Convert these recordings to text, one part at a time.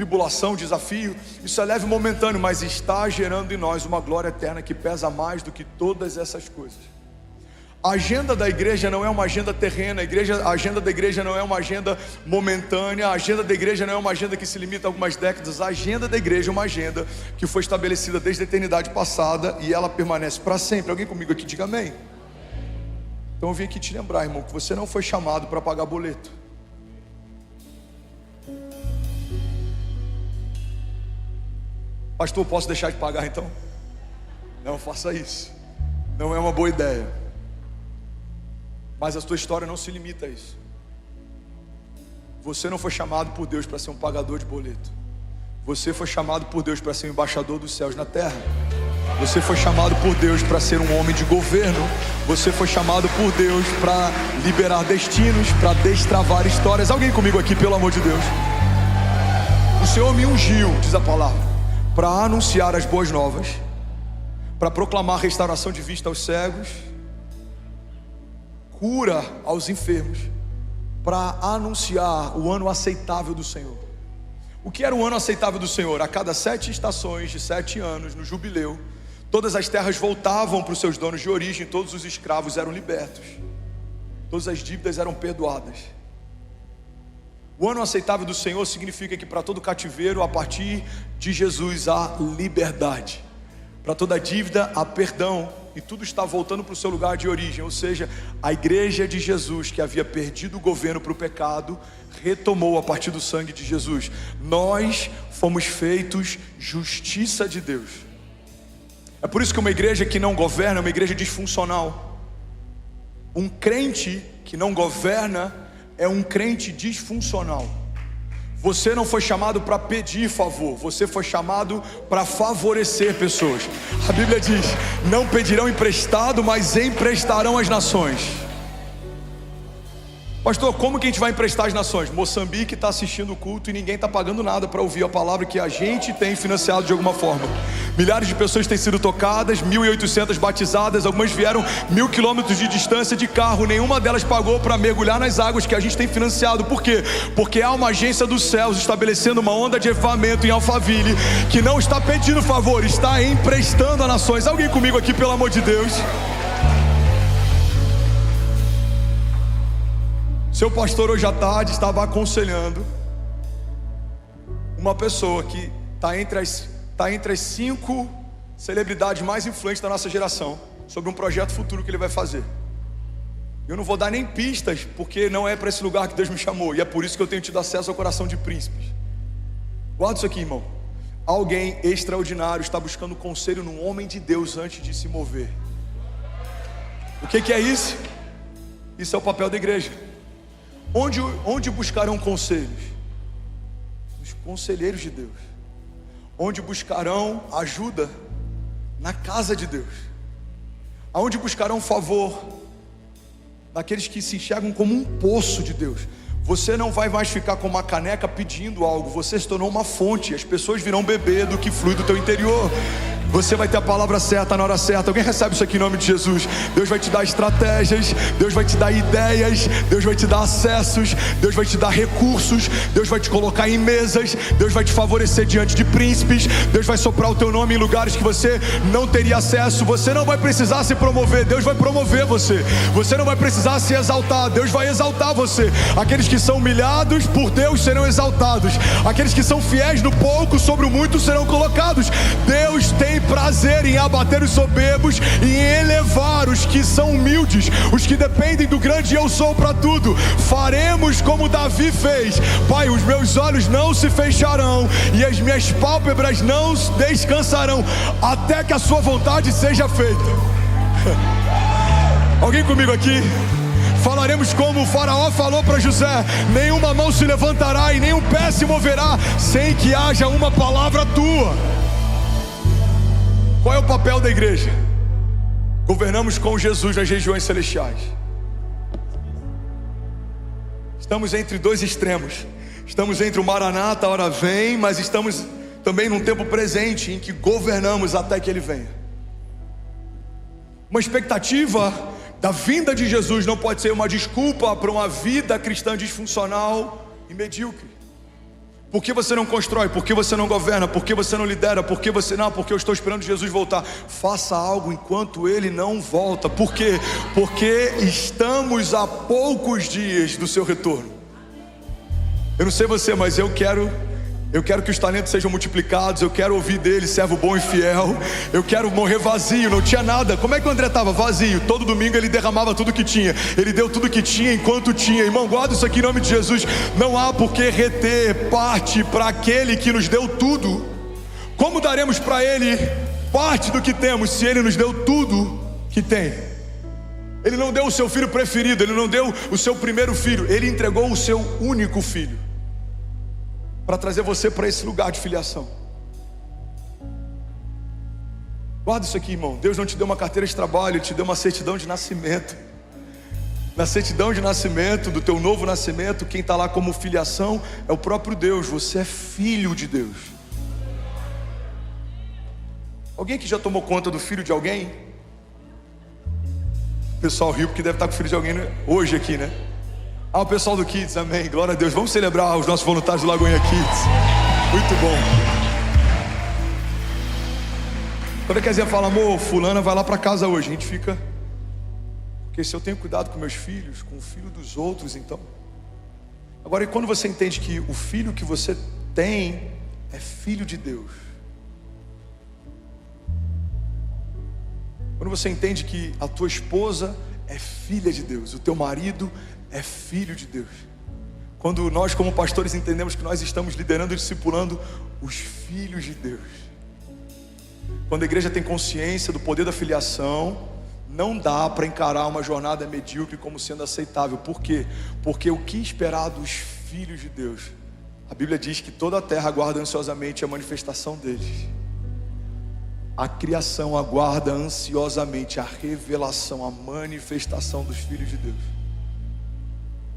tribulação, desafio, isso é leve e momentâneo, mas está gerando em nós uma glória eterna que pesa mais do que todas essas coisas. A agenda da igreja não é uma agenda terrena, a agenda da igreja não é uma agenda momentânea, a agenda da igreja não é uma agenda que se limita a algumas décadas. A agenda da igreja é uma agenda que foi estabelecida desde a eternidade passada e ela permanece para sempre. Alguém comigo aqui diga amém? Então eu vim aqui te lembrar, irmão, que você não foi chamado para pagar boleto. Pastor, posso deixar de pagar então? Não faça isso, não é uma boa ideia. Mas a tua história não se limita a isso. Você não foi chamado por Deus para ser um pagador de boleto. Você foi chamado por Deus para ser um embaixador dos céus na terra. Você foi chamado por Deus para ser um homem de governo. Você foi chamado por Deus para liberar destinos, para destravar histórias. Alguém comigo aqui, pelo amor de Deus? O Senhor me ungiu, diz a palavra, para anunciar as boas novas, para proclamar restauração de vista aos cegos, cura aos enfermos, para anunciar o ano aceitável do Senhor. O que era o ano aceitável do Senhor? A cada 7 estações de 7 anos, no jubileu, todas as terras voltavam para os seus donos de origem, todos os escravos eram libertos, todas as dívidas eram perdoadas. O ano aceitável do Senhor significa que para todo cativeiro, a partir de Jesus, há liberdade. Para toda dívida, há perdão. E tudo está voltando para o seu lugar de origem. Ou seja, a igreja de Jesus, que havia perdido o governo para o pecado, retomou a partir do sangue de Jesus. Nós fomos feitos justiça de Deus. É por isso que uma igreja que não governa é uma igreja disfuncional. Um crente que não governa é um crente disfuncional. Você não foi chamado para pedir favor, você foi chamado para favorecer pessoas. A Bíblia diz: não pedirão emprestado, mas emprestarão às nações. Pastor, como que a gente vai emprestar às nações? Moçambique está assistindo o culto e ninguém está pagando nada para ouvir a palavra que a gente tem financiado de alguma forma. Milhares de pessoas têm sido tocadas, 1.800 batizadas, algumas vieram 1.000 quilômetros de distância de carro, nenhuma delas pagou para mergulhar nas águas que a gente tem financiado. Por quê? Porque há uma agência dos céus estabelecendo uma onda de avivamento em Alphaville, que não está pedindo favor, está emprestando a nações. Alguém comigo aqui, pelo amor de Deus? Seu pastor hoje à tarde estava aconselhando uma pessoa que está entre as 5 celebridades mais influentes da nossa geração, sobre um projeto futuro que ele vai fazer. Eu não vou dar nem pistas, porque não é para esse lugar que Deus me chamou, e é por isso que eu tenho tido acesso ao coração de príncipes. Guarda isso aqui, irmão. Alguém extraordinário está buscando conselho num homem de Deus antes de se mover. O que é isso? Isso é o papel da igreja. Onde buscarão conselhos? Os conselheiros de Deus. Onde buscarão ajuda? Na casa de Deus. Aonde buscarão favor? Naqueles que se enxergam como um poço de Deus. Você não vai mais ficar com uma caneca pedindo algo. Você se tornou uma fonte. As pessoas virão beber do que flui do teu interior. Você vai ter a palavra certa na hora certa. Alguém recebe isso aqui em nome de Jesus? Deus vai te dar estratégias, Deus vai te dar ideias, Deus vai te dar acessos, Deus vai te dar recursos, Deus vai te colocar em mesas, Deus vai te favorecer diante de príncipes, Deus vai soprar o teu nome em lugares que você não teria acesso. Você não vai precisar se promover, Deus vai promover você. Você não vai precisar se exaltar, Deus vai exaltar você. Aqueles que são humilhados por Deus serão exaltados. Aqueles que são fiéis no pouco, sobre o muito serão colocados. Deus tem prazer em abater os soberbos e em elevar os que são humildes, os que dependem do grande eu sou para tudo. Faremos como Davi fez. Pai, os meus olhos não se fecharão e as minhas pálpebras não descansarão até que a sua vontade seja feita. Alguém comigo aqui? Falaremos como o faraó falou para José: nenhuma mão se levantará e nenhum pé se moverá sem que haja uma palavra tua. Qual é o papel da igreja? Governamos com Jesus nas regiões celestiais. Estamos entre 2 extremos. Estamos entre o Maranata, a hora vem, mas estamos também num tempo presente em que governamos até que Ele venha. Uma expectativa da vinda de Jesus não pode ser uma desculpa para uma vida cristã disfuncional e medíocre. Por que você não constrói? Por que você não governa? Por que você não lidera? Por que você não? Porque eu estou esperando Jesus voltar. Faça algo enquanto Ele não volta. Por quê? Porque estamos a poucos dias do seu retorno. Eu não sei você, mas eu quero que os talentos sejam multiplicados. Eu quero ouvir dele, servo bom e fiel. Eu quero morrer vazio, não tinha nada. Como é que o André estava? Vazio. Todo domingo ele derramava tudo que tinha. Ele deu tudo que tinha enquanto tinha. Irmão, guarda isso aqui em nome de Jesus. Não há por que reter parte para aquele que nos deu tudo. Como daremos para ele parte do que temos se ele nos deu tudo que tem? Ele não deu o seu filho preferido. Ele não deu o seu primeiro filho. Ele entregou o seu único filho para trazer você para esse lugar de filiação. Guarda isso aqui, irmão. Deus não te deu uma carteira de trabalho, Ele te deu uma certidão de nascimento. Na certidão de nascimento, do teu novo nascimento, quem está lá como filiação é o próprio Deus. Você é filho de Deus. Alguém que já tomou conta do filho de alguém? O pessoal riu porque deve estar com o filho de alguém hoje aqui, né? O pessoal do Kids, amém, glória a Deus. Vamos celebrar os nossos voluntários do Lagoinha Kids. Muito bom. Quando a Kézia fala, amor, fulana vai lá para casa hoje, a gente fica, porque se eu tenho cuidado com meus filhos, com o filho dos outros, então. Agora, e quando você entende que o filho que você tem é filho de Deus? Quando você entende que a tua esposa é filha de Deus, o teu marido é filho de Deus. Quando nós como pastores entendemos que nós estamos liderando e discipulando os filhos de Deus. Quando a igreja tem consciência do poder da filiação, não dá para encarar uma jornada medíocre como sendo aceitável. Por quê? Porque o que esperar dos filhos de Deus? A Bíblia diz que toda a terra aguarda ansiosamente a manifestação deles. A criação aguarda ansiosamente a revelação, a manifestação dos filhos de Deus.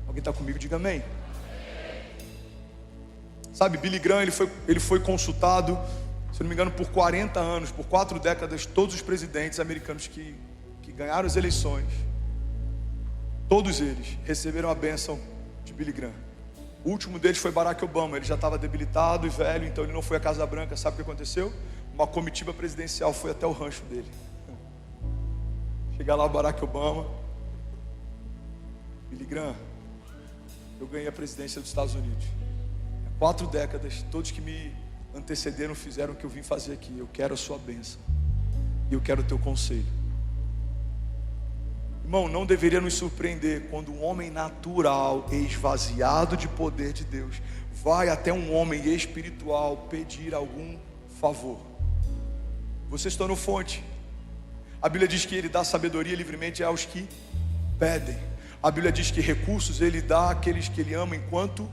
Alguém está comigo? Diga amém. Sabe, Billy Graham, ele foi consultado, se não me engano, por 40 anos, por 4 décadas, todos os presidentes americanos que ganharam as eleições, todos eles receberam a bênção de Billy Graham. O último deles foi Barack Obama. Ele já estava debilitado e velho, então ele não foi à Casa Branca. Sabe o que aconteceu? Uma comitiva presidencial foi até o rancho dele. Chegar lá, Barack Obama, Billy Graham, eu ganhei a presidência dos Estados Unidos. Há 4 décadas, todos que me antecederam fizeram o que eu vim fazer aqui. Eu quero a sua bênção e eu quero o teu conselho. Irmão, não deveria nos surpreender quando um homem natural, esvaziado de poder de Deus, vai até um homem espiritual pedir algum favor. Você se tornou fonte. A Bíblia diz que Ele dá sabedoria livremente aos que pedem. A Bíblia diz que recursos Ele dá àqueles que Ele ama enquanto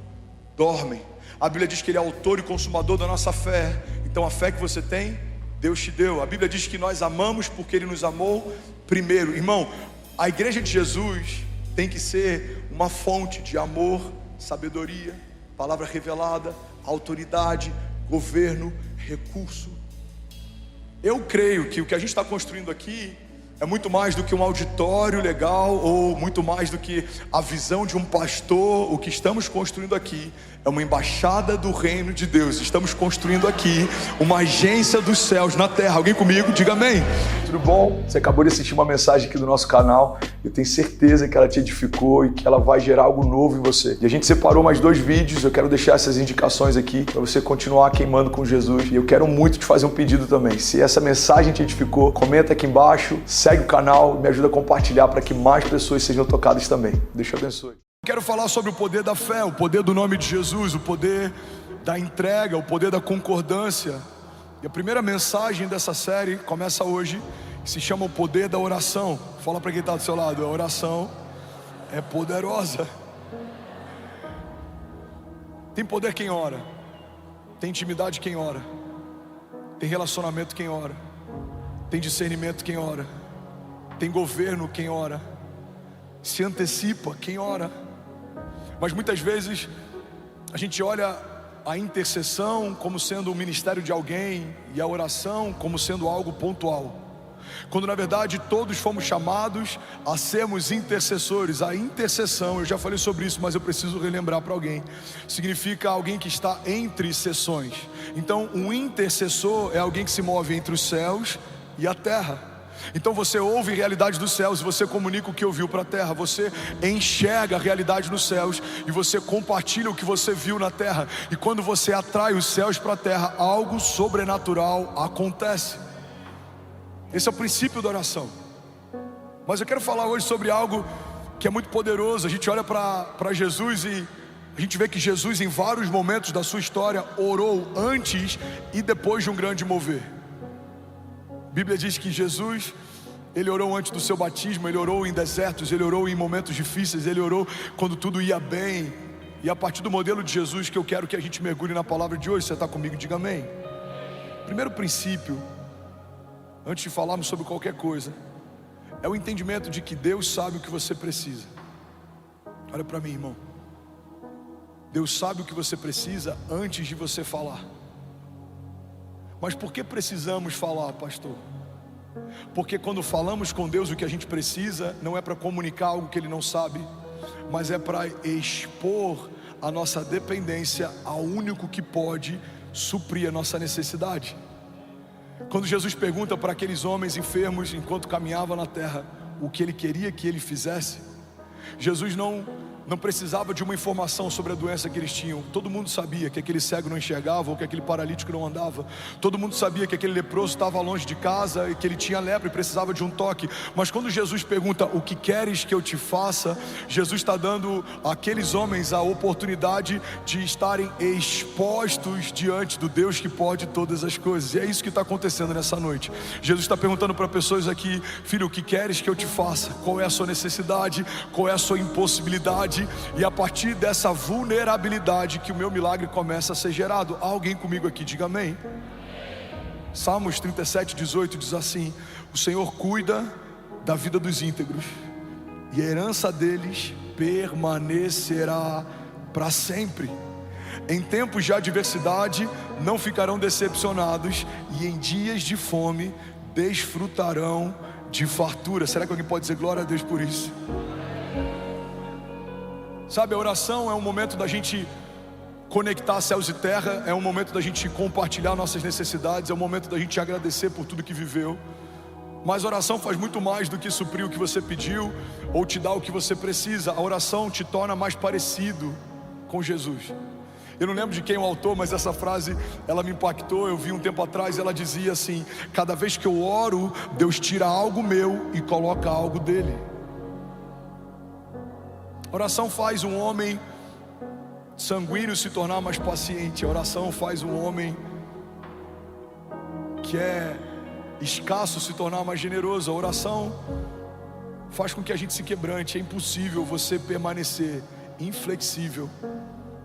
dormem. A Bíblia diz que Ele é autor e consumador da nossa fé. Então a fé que você tem, Deus te deu. A Bíblia diz que nós amamos porque Ele nos amou primeiro. Irmão, a igreja de Jesus tem que ser uma fonte de amor, sabedoria, palavra revelada, autoridade, governo, recurso. Eu creio que o que a gente está construindo aqui é muito mais do que um auditório legal, ou muito mais do que a visão de um pastor. O que estamos construindo aqui é uma embaixada do reino de Deus. Estamos construindo aqui uma agência dos céus na terra. Alguém comigo? Diga amém. Tudo bom? Você acabou de assistir uma mensagem aqui do nosso canal. Eu tenho certeza que ela te edificou e que ela vai gerar algo novo em você. E a gente separou mais 2 vídeos. Eu quero deixar essas indicações aqui para você continuar queimando com Jesus. E eu quero muito te fazer um pedido também. Se essa mensagem te edificou, comenta aqui embaixo, segue o canal e me ajuda a compartilhar para que mais pessoas sejam tocadas também. Deus te abençoe. Quero falar sobre o poder da fé, o poder do nome de Jesus, o poder da entrega, o poder da concordância. E a primeira mensagem dessa série começa hoje, que se chama o poder da oração. Fala para quem está do seu lado, a oração é poderosa. Tem poder quem ora, tem intimidade quem ora, tem relacionamento quem ora, tem discernimento quem ora, tem governo quem ora, se antecipa quem ora. Mas muitas vezes a gente olha a intercessão como sendo o ministério de alguém e a oração como sendo algo pontual. quando na verdade todos fomos chamados a sermos intercessores. A intercessão, eu já falei sobre isso, mas eu preciso relembrar para alguém, significa alguém que está entre sessões. Então um intercessor é alguém que se move entre os céus e a terra. Então você ouve a realidade dos céus e você comunica o que ouviu para a terra. Você enxerga a realidade dos céus e você compartilha o que você viu na terra. E quando você atrai os céus para a terra, algo sobrenatural acontece. Esse é o princípio da oração. Mas eu quero falar hoje sobre algo que é muito poderoso. A gente olha para Jesus e a gente vê que Jesus, em vários momentos da sua história, orou antes e depois de um grande mover. A Bíblia diz que Jesus, ele orou antes do seu batismo, ele orou em desertos, ele orou em momentos difíceis, ele orou quando tudo ia bem. E a partir do modelo de Jesus que eu quero que a gente mergulhe na palavra de hoje. Você está comigo? Diga amém. Primeiro princípio, antes de falarmos sobre qualquer coisa, é o entendimento de que Deus sabe o que você precisa. Olha para mim, irmão. Deus sabe o que você precisa antes de você falar. Mas por que precisamos falar, pastor? Porque quando falamos com Deus o que a gente precisa, não é para comunicar algo que Ele não sabe, mas é para expor a nossa dependência ao único que pode suprir a nossa necessidade. Quando Jesus pergunta para aqueles homens enfermos, enquanto caminhava na terra, o que Ele queria que ele fizesse, Jesus não precisava de uma informação sobre a doença que eles tinham. Todo mundo sabia que aquele cego não enxergava, ou que aquele paralítico não andava. Todo mundo sabia que aquele leproso estava longe de casa e que ele tinha lepra e precisava de um toque. Mas quando Jesus pergunta, o que queres que eu te faça? Jesus está dando àqueles homens a oportunidade de estarem expostos diante do Deus que pode todas as coisas. E é isso que está acontecendo nessa noite. Jesus está perguntando para pessoas aqui, filho, o que queres que eu te faça? Qual é a sua necessidade? Qual é a sua impossibilidade? E a partir dessa vulnerabilidade que o meu milagre começa a ser gerado. Há alguém comigo aqui? Diga amém. Salmos 37:18 diz assim: o Senhor cuida da vida dos íntegros e a herança deles permanecerá para sempre. Em tempos de adversidade não ficarão decepcionados, e em dias de fome desfrutarão de fartura. Será que alguém pode dizer glória a Deus por isso? Sabe, a oração é um momento da gente conectar céus e terra, é um momento da gente compartilhar nossas necessidades, é um momento da gente agradecer por tudo que viveu. Mas a oração faz muito mais do que suprir o que você pediu ou te dar o que você precisa. A oração te torna mais parecido com Jesus. Eu não lembro de quem é o autor, mas essa frase, ela me impactou. Eu vi um tempo atrás, ela dizia assim: cada vez que eu oro, Deus tira algo meu e coloca algo dele. A oração faz um homem sanguíneo se tornar mais paciente. A oração faz um homem que é escasso se tornar mais generoso. A oração faz com que a gente se quebrante. É impossível você permanecer inflexível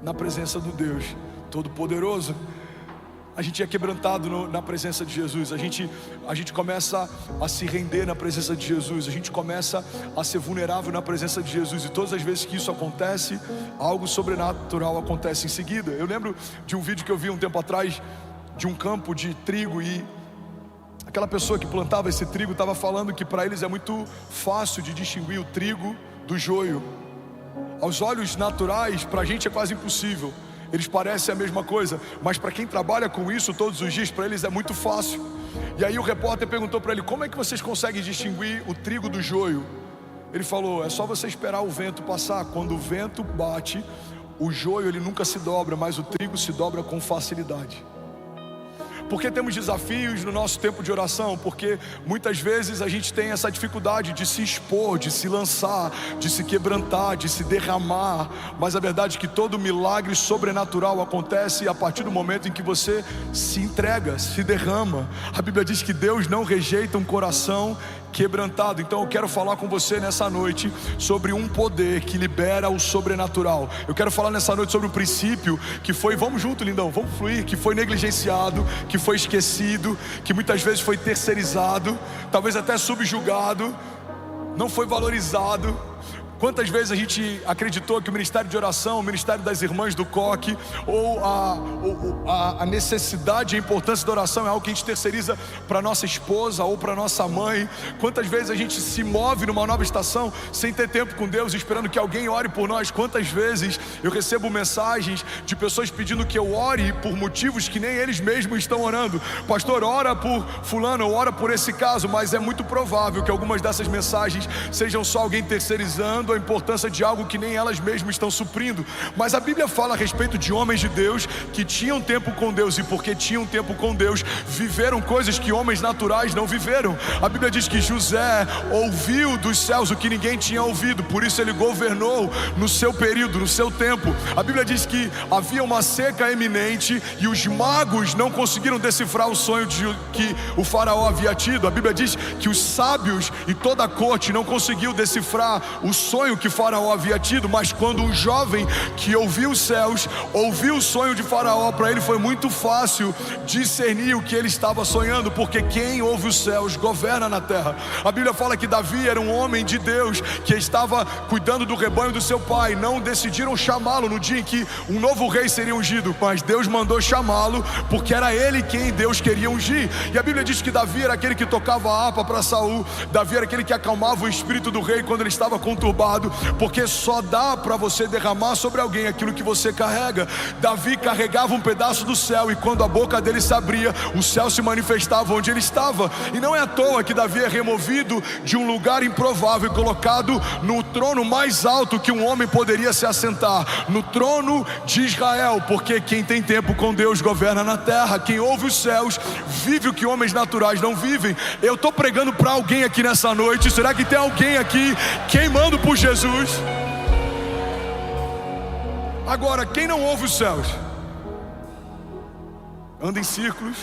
na presença do Deus Todo-Poderoso. A gente é quebrantado na presença de Jesus. A gente começa a se render na presença de Jesus. A gente começa a ser vulnerável na presença de Jesus. E todas as vezes que isso acontece, algo sobrenatural acontece em seguida. Eu lembro de um vídeo que eu vi um tempo atrás, de um campo de trigo, e aquela pessoa que plantava esse trigo estava falando que para eles é muito fácil de distinguir o trigo do joio. Aos olhos naturais, para a gente é quase impossível. Eles parecem a mesma coisa, mas para quem trabalha com isso todos os dias, para eles é muito fácil. E aí o repórter perguntou para ele: como é que vocês conseguem distinguir o trigo do joio? Ele falou: é só você esperar o vento passar. Quando o vento bate, o joio ele nunca se dobra, mas o trigo se dobra com facilidade. Por que temos desafios no nosso tempo de oração? Porque muitas vezes a gente tem essa dificuldade de se expor, de se lançar, de se quebrantar, de se derramar. Mas a verdade é que todo milagre sobrenatural acontece a partir do momento em que você se entrega, se derrama. A Bíblia diz que Deus não rejeita um coração quebrantado. Então eu quero falar com você nessa noite sobre um poder que libera o sobrenatural. Eu quero falar nessa noite sobre um princípio que foi, vamos junto, lindão, vamos fluir, que foi negligenciado, que foi esquecido, que muitas vezes foi terceirizado, talvez até subjugado, não foi valorizado. Quantas vezes a gente acreditou que o ministério de oração, o ministério das irmãs do coque, ou a necessidade e a importância da oração é algo que a gente terceiriza para nossa esposa ou para nossa mãe? Quantas vezes a gente se move numa nova estação sem ter tempo com Deus, esperando que alguém ore por nós? Quantas vezes eu recebo mensagens de pessoas pedindo que eu ore por motivos que nem eles mesmos estão orando? Pastor, ora por fulano, ou ora por esse caso. Mas é muito provável que algumas dessas mensagens sejam só alguém terceirizando a importância de algo que nem elas mesmas estão suprindo. Mas a Bíblia fala a respeito de homens de Deus que tinham tempo com Deus, e porque tinham tempo com Deus, viveram coisas que homens naturais não viveram. A Bíblia diz que José ouviu dos céus o que ninguém tinha ouvido, por isso ele governou no seu período, no seu tempo. A Bíblia diz que havia uma seca eminente e os magos não conseguiram decifrar o sonho que o faraó havia tido. A Bíblia diz que os sábios e toda a corte não conseguiu decifrar o sonho que Faraó havia tido, mas quando um jovem que ouviu os céus, ouviu o sonho de Faraó, para ele foi muito fácil discernir o que ele estava sonhando, porque quem ouve os céus governa na terra. A Bíblia fala que Davi era um homem de Deus, que estava cuidando do rebanho do seu pai. Não decidiram chamá-lo no dia em que um novo rei seria ungido, mas Deus mandou chamá-lo, porque era ele quem Deus queria ungir. E a Bíblia diz que Davi era aquele que tocava a harpa para Saul. Davi era aquele que acalmava o espírito do rei quando ele estava conturbado, porque só dá para você derramar sobre alguém aquilo que você carrega. Davi carregava um pedaço do céu, e quando a boca dele se abria, o céu se manifestava onde ele estava. E não é à toa que Davi é removido de um lugar improvável e colocado no trono mais alto que um homem poderia se assentar, no trono de Israel, porque quem tem tempo com Deus governa na terra. Quem ouve os céus vive o que homens naturais não vivem. Eu estou pregando para alguém aqui nessa noite. Será que tem alguém aqui queimando por Jesus? Agora, quem não ouve os céus anda em círculos,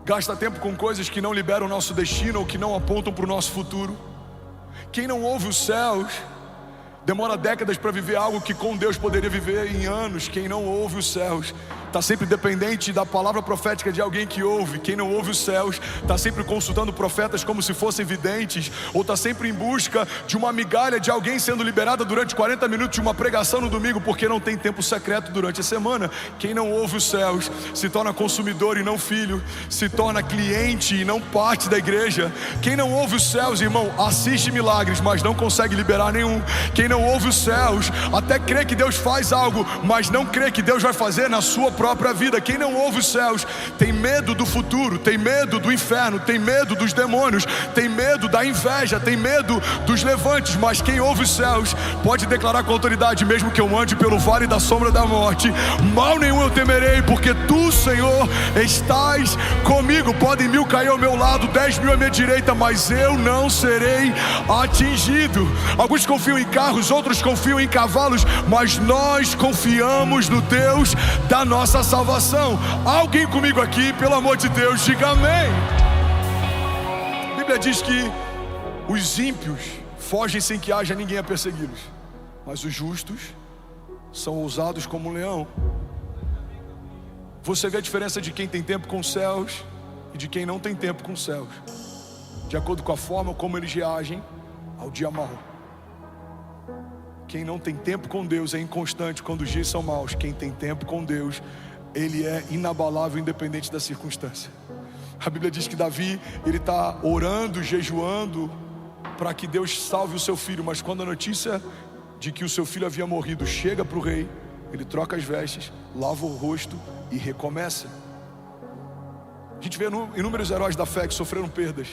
gasta tempo com coisas que não liberam o nosso destino ou que não apontam para o nosso futuro. Quem não ouve os céus demora décadas para viver algo que com Deus poderia viver em anos. Quem não ouve os céus está sempre dependente da palavra profética de alguém que ouve. Quem não ouve os céus está sempre consultando profetas como se fossem videntes, ou está sempre em busca de uma migalha de alguém sendo liberada durante 40 minutos de uma pregação no domingo, porque não tem tempo secreto durante a semana. Quem não ouve os céus se torna consumidor e não filho, se torna cliente e não parte da igreja. Quem não ouve os céus, irmão, assiste milagres, mas não consegue liberar nenhum. Quem não ouve os céus até crê que Deus faz algo, mas não crê que Deus vai fazer na sua própria vida. Quem não ouve os céus tem medo do futuro, tem medo do inferno, tem medo dos demônios, tem medo da inveja, tem medo dos levantes. Mas quem ouve os céus pode declarar com autoridade: mesmo que eu ande pelo vale da sombra da morte, mal nenhum eu temerei, porque tu, Senhor, estás comigo. Podem 1000 cair ao meu lado, 10.000 à minha direita, mas eu não serei atingido. Alguns confiam em carros, outros confiam em cavalos, mas nós confiamos no Deus da nossa salvação. Alguém comigo aqui, pelo amor de Deus, diga amém. A Bíblia diz que os ímpios fogem sem que haja ninguém a persegui-los, mas os justos são ousados como um leão. Você vê a diferença de quem tem tempo com os céus e de quem não tem tempo com os céus, de acordo com a forma como eles reagem ao dia mau. Quem não tem tempo com Deus é inconstante quando os dias são maus. Quem tem tempo com Deus, ele é inabalável, independente da circunstância. A Bíblia diz que Davi, ele está orando, jejuando para que Deus salve o seu filho, mas quando a notícia de que o seu filho havia morrido chega para o rei, ele troca as vestes, lava o rosto e recomeça. A gente vê inúmeros heróis da fé que sofreram perdas.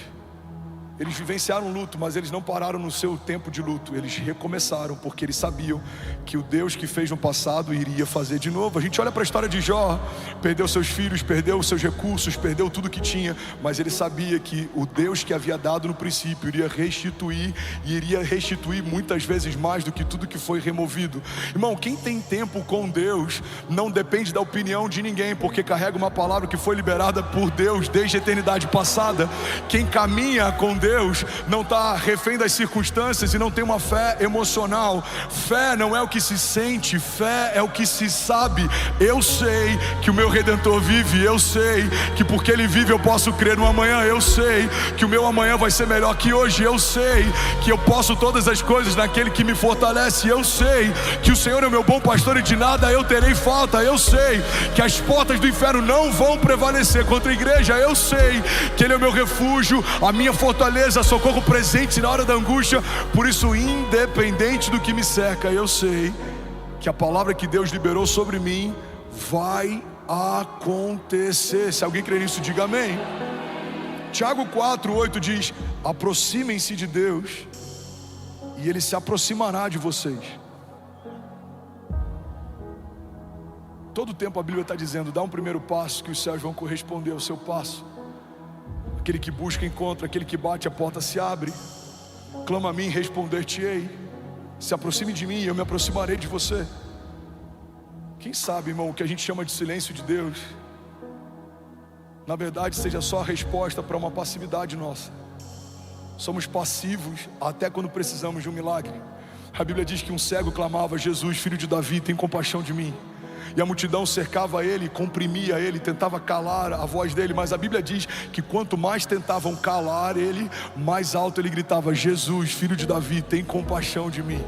Eles vivenciaram luto, mas eles não pararam no seu tempo de luto. Eles recomeçaram, porque eles sabiam que o Deus que fez no passado iria fazer de novo. A gente olha para a história de Jó, perdeu seus filhos, perdeu seus recursos, perdeu tudo que tinha, mas ele sabia que o Deus que havia dado no princípio iria restituir, e iria restituir muitas vezes mais do que tudo que foi removido. Irmão, quem tem tempo com Deus não depende da opinião de ninguém, porque carrega uma palavra que foi liberada por Deus desde a eternidade passada. Quem caminha com Deus não está refém das circunstâncias e não tem uma fé emocional. Fé não é o que se sente, fé é o que se sabe. Eu sei que o meu Redentor vive, eu sei que porque Ele vive eu posso crer no amanhã, eu sei que o meu amanhã vai ser melhor que hoje, eu sei que eu posso todas as coisas naquele que me fortalece, eu sei que o Senhor é o meu bom pastor e de nada eu terei falta, eu sei que as portas do inferno não vão prevalecer contra a igreja, eu sei que Ele é o meu refúgio, a minha fortaleza, socorro presente na hora da angústia. Por isso, independente do que me cerca, eu sei que a palavra que Deus liberou sobre mim vai acontecer. Se alguém crê nisso, diga amém. Tiago 4:8 diz: aproximem-se de Deus e Ele se aproximará de vocês. Todo tempo a Bíblia está dizendo: dá um primeiro passo que os céus vão corresponder ao seu passo. Aquele que busca encontra, aquele que bate a porta se abre. Clama a mim, responder-te-ei. Se aproxime de mim e eu me aproximarei de você. Quem sabe, irmão, o que a gente chama de silêncio de Deus, na verdade seja só a resposta para uma passividade nossa. Somos passivos até quando precisamos de um milagre. A Bíblia diz que um cego clamava: Jesus, filho de Davi, tem compaixão de mim. E a multidão cercava ele, comprimia ele, tentava calar a voz dele. Mas a Bíblia diz que quanto mais tentavam calar ele, mais alto ele gritava: Jesus, filho de Davi, tem compaixão de mim.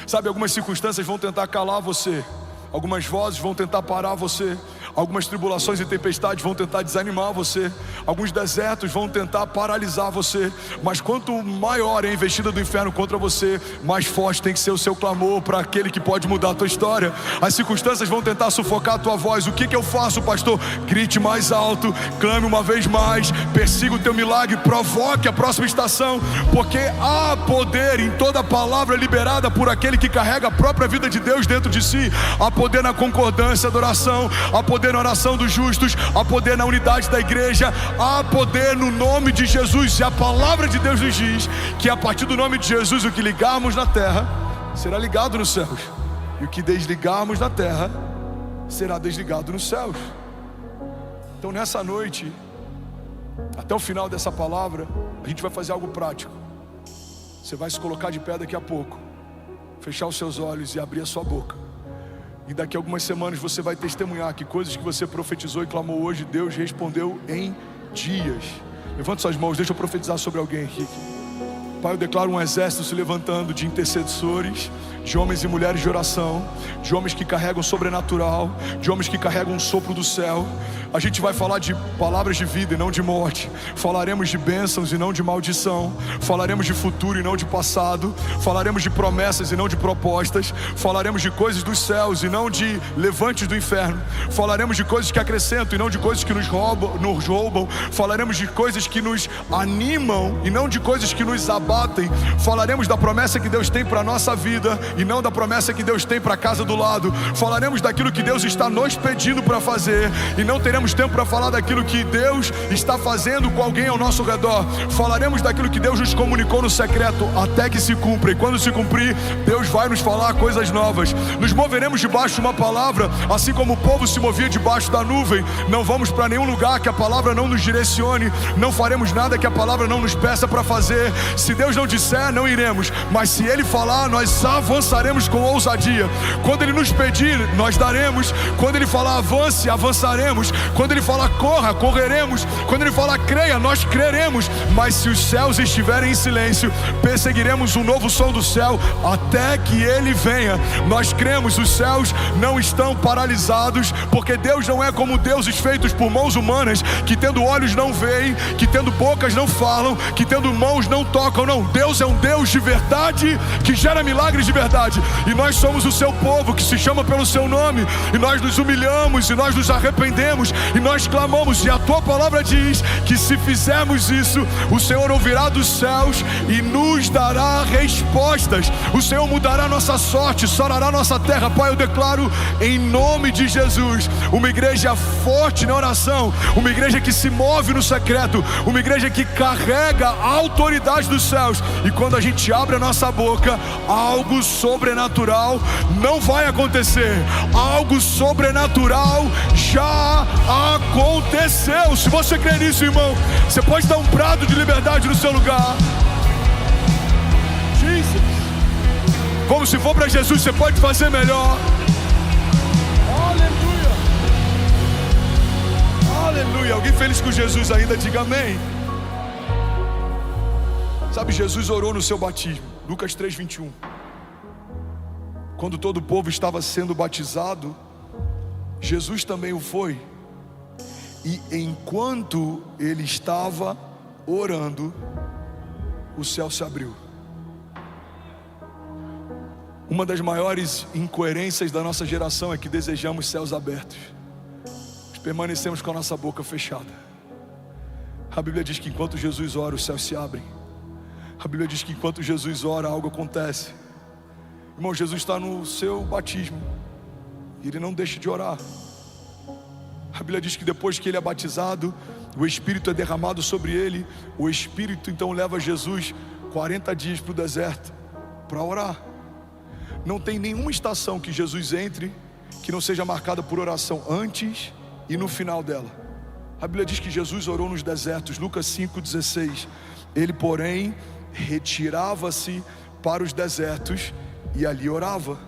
Sabe, algumas circunstâncias vão tentar calar você, algumas vozes vão tentar parar você, algumas tribulações e tempestades vão tentar desanimar você, alguns desertos vão tentar paralisar você. Mas quanto maior é a investida do inferno contra você, mais forte tem que ser o seu clamor para aquele que pode mudar a tua história. As circunstâncias vão tentar sufocar a tua voz. O que eu faço, pastor? Grite mais alto, clame uma vez mais, persiga o teu milagre, provoque a próxima estação, porque há poder em toda palavra liberada por aquele que carrega a própria vida de Deus dentro de si. Há poder na concordância da oração, há poder na oração dos justos, há poder na unidade da igreja, há poder no nome de Jesus. E a palavra de Deus nos diz que a partir do nome de Jesus, o que ligarmos na terra será ligado nos céus, e o que desligarmos na terra será desligado nos céus. Então nessa noite, até o final dessa palavra, a gente vai fazer algo prático. Você vai se colocar de pé daqui a pouco, fechar os seus olhos e abrir a sua boca. E daqui a algumas semanas você vai testemunhar que coisas que você profetizou e clamou hoje, Deus respondeu em dias. Levante suas mãos, deixa eu profetizar sobre alguém aqui. Pai, eu declaro um exército se levantando de intercessores, de homens e mulheres de oração, de homens que carregam sobrenatural, de homens que carregam um sopro do céu. A gente vai falar de palavras de vida e não de morte. Falaremos de bênçãos e não de maldição. Falaremos de futuro e não de passado. Falaremos de promessas e não de propostas. Falaremos de coisas dos céus e não de levantes do inferno. Falaremos de coisas que acrescentam e não de coisas que nos roubam. Falaremos de coisas que nos animam e não de coisas que nos abatem. Falaremos da promessa que Deus tem para a nossa vida e não da promessa que Deus tem para a casa do lado. Falaremos daquilo que Deus está nos pedindo para fazer e não teremos tempo para falar daquilo que Deus está fazendo com alguém ao nosso redor. Falaremos daquilo que Deus nos comunicou no secreto até que se cumpra, e quando se cumprir, Deus vai nos falar coisas novas. Nos moveremos debaixo de uma palavra, assim como o povo se movia debaixo da nuvem. Não vamos para nenhum lugar que a palavra não nos direcione, não faremos nada que a palavra não nos peça para fazer. Se Deus não disser, não iremos, mas se Ele falar, nós avançaremos com ousadia. Quando Ele nos pedir, nós daremos. Quando Ele falar avance, avançaremos. Quando Ele falar corra, correremos. Quando Ele falar creia, nós creremos. Mas se os céus estiverem em silêncio, perseguiremos um novo som do céu até que Ele venha. Nós cremos, os céus não estão paralisados, porque Deus não é como deuses feitos por mãos humanas, que tendo olhos não veem, que tendo bocas não falam, que tendo mãos não tocam. Não, Deus é um Deus de verdade, que gera milagres de verdade. E nós somos o seu povo, que se chama pelo seu nome, e nós nos humilhamos, e nós nos arrependemos, e nós clamamos. E a tua palavra diz que se fizermos isso, o Senhor ouvirá dos céus e nos dará respostas. O Senhor mudará nossa sorte, sarará nossa terra. Pai, eu declaro em nome de Jesus uma igreja forte na oração, uma igreja que se move no secreto, uma igreja que carrega a autoridade dos céus. E quando a gente abre a nossa boca, algo sobrenatural não vai acontecer. Algo sobrenatural já aconteceu. Aconteceu. Se você crê nisso, irmão, você pode dar um brado de liberdade no seu lugar. Jesus. Como se for para Jesus, você pode fazer melhor. Aleluia. Aleluia. Alguém feliz com Jesus ainda, diga amém. Sabe, Jesus orou no seu batismo. Lucas 3:21. Quando todo o povo estava sendo batizado, Jesus também o foi. E enquanto ele estava orando, o céu se abriu. Uma das maiores incoerências da nossa geração é que desejamos céus abertos, mas permanecemos com a nossa boca fechada. A Bíblia diz que enquanto Jesus ora, os céus se abrem. A Bíblia diz que enquanto Jesus ora, algo acontece. Irmão, Jesus está no seu batismo e ele não deixa de orar. A Bíblia diz que depois que ele é batizado, o Espírito é derramado sobre ele. O Espírito então leva Jesus 40 dias para o deserto para orar. Não tem nenhuma estação que Jesus entre que não seja marcada por oração antes e no final dela. A Bíblia diz que Jesus orou nos desertos. Lucas 5:16. Ele, porém, retirava-se para os desertos e ali orava.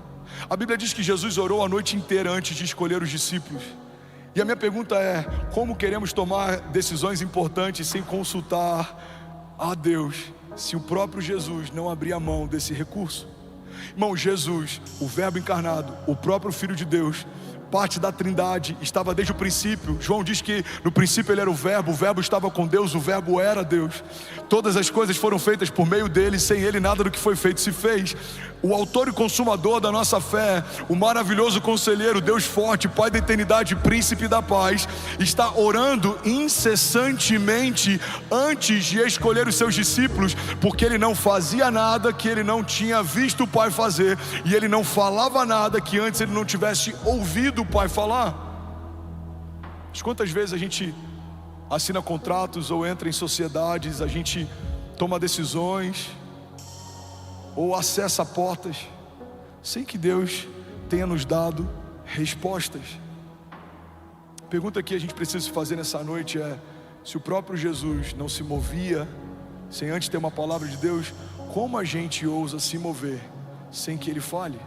A Bíblia diz que Jesus orou a noite inteira antes de escolher os discípulos. E a minha pergunta é: como queremos tomar decisões importantes sem consultar a Deus, se o próprio Jesus não abrir a mão desse recurso? Irmão, Jesus, o Verbo encarnado, o próprio Filho de Deus, parte da Trindade, estava desde o princípio. João diz que no princípio ele era o Verbo estava com Deus, o Verbo era Deus. Todas as coisas foram feitas por meio dele, sem ele nada do que foi feito se fez. O autor e consumador da nossa fé, o maravilhoso conselheiro, Deus forte, Pai da eternidade, Príncipe da paz, está orando incessantemente antes de escolher os seus discípulos, porque ele não fazia nada que ele não tinha visto o Pai fazer, e ele não falava nada que antes ele não tivesse ouvido o Pai falar. Mas quantas vezes a gente assina contratos ou entra em sociedades, a gente toma decisões ou acessa portas sem que Deus tenha nos dado respostas. A pergunta que a gente precisa fazer nessa noite é: se o próprio Jesus não se movia sem antes ter uma palavra de Deus, como a gente ousa se mover sem que Ele fale?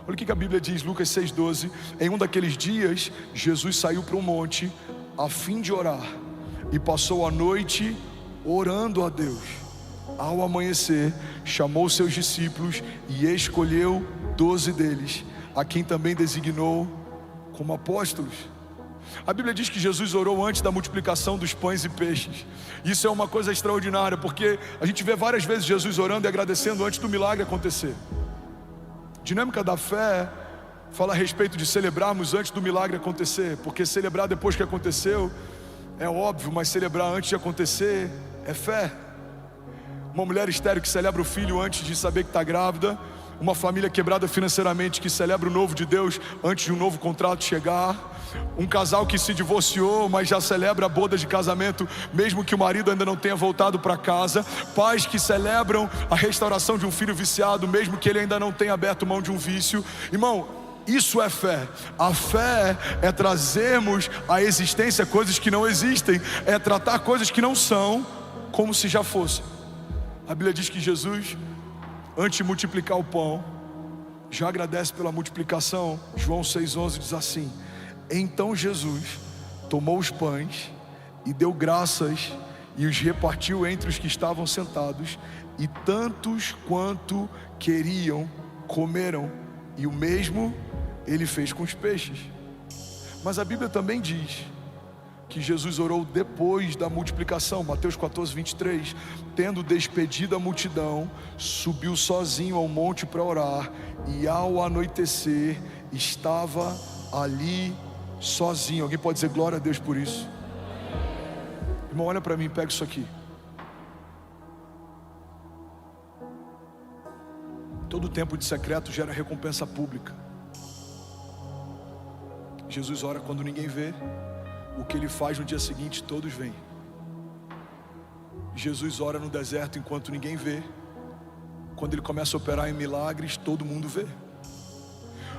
Olha o que a Bíblia diz, Lucas 6:12. Em um daqueles dias, Jesus saiu para um monte a fim de orar e passou a noite orando a Deus. Ao amanhecer, chamou seus discípulos e escolheu 12 deles, a quem também designou como apóstolos. A Bíblia diz que Jesus orou antes da multiplicação dos pães e peixes. Isso é uma coisa extraordinária, porque a gente vê várias vezes Jesus orando e agradecendo antes do milagre acontecer. Dinâmica da fé fala a respeito de celebrarmos antes do milagre acontecer, porque celebrar depois que aconteceu é óbvio, mas celebrar antes de acontecer é fé. Uma mulher estéril que celebra o filho antes de saber que está grávida, uma família quebrada financeiramente que celebra o novo de Deus antes de um novo contrato chegar, um casal que se divorciou, mas já celebra a boda de casamento mesmo que o marido ainda não tenha voltado para casa, pais que celebram a restauração de um filho viciado mesmo que ele ainda não tenha aberto mão de um vício. Irmão, isso é fé. A fé é trazermos à existência coisas que não existem, é tratar coisas que não são como se já fossem. A Bíblia diz que Jesus, antes de multiplicar o pão, já agradece pela multiplicação. João 6,11 diz assim: então Jesus tomou os pães e deu graças e os repartiu entre os que estavam sentados, e tantos quanto queriam comeram, e o mesmo ele fez com os peixes. Mas a Bíblia também diz que Jesus orou depois da multiplicação. Mateus 14:23. Tendo despedido a multidão, subiu sozinho ao monte para orar, e ao anoitecer estava ali sozinho. Alguém pode dizer glória a Deus por isso? Irmão, olha para mim, pega isso aqui. Todo tempo de secreto gera recompensa pública. Jesus ora quando ninguém vê. O que ele faz no dia seguinte, todos veem. Jesus ora no deserto enquanto ninguém vê. Quando ele começa a operar em milagres, todo mundo vê.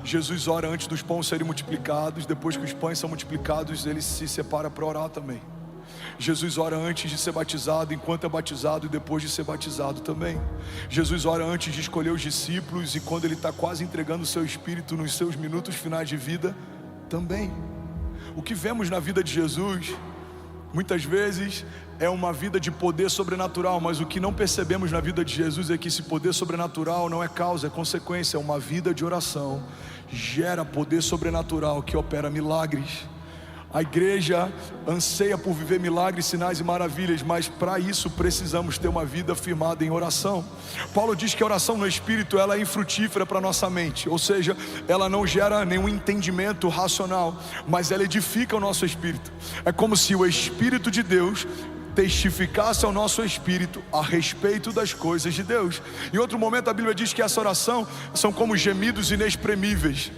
Jesus ora antes dos pães serem multiplicados. Depois que os pães são multiplicados, ele se separa para orar também. Jesus ora antes de ser batizado, enquanto é batizado, e depois de ser batizado também. Jesus ora antes de escolher os discípulos, e quando ele está quase entregando o seu espírito nos seus minutos finais de vida também. O que vemos na vida de Jesus muitas vezes é uma vida de poder sobrenatural, mas o que não percebemos na vida de Jesus é que esse poder sobrenatural não é causa, é consequência. Uma vida de oração gera poder sobrenatural que opera milagres. A igreja anseia por viver milagres, sinais e maravilhas, mas para isso precisamos ter uma vida firmada em oração. Paulo diz que a oração no Espírito, ela é infrutífera para a nossa mente, ou seja, ela não gera nenhum entendimento racional, mas ela edifica o nosso espírito. É como se o Espírito de Deus testificasse ao nosso espírito a respeito das coisas de Deus. Em outro momento a Bíblia diz que essa oração são como gemidos inexprimíveis.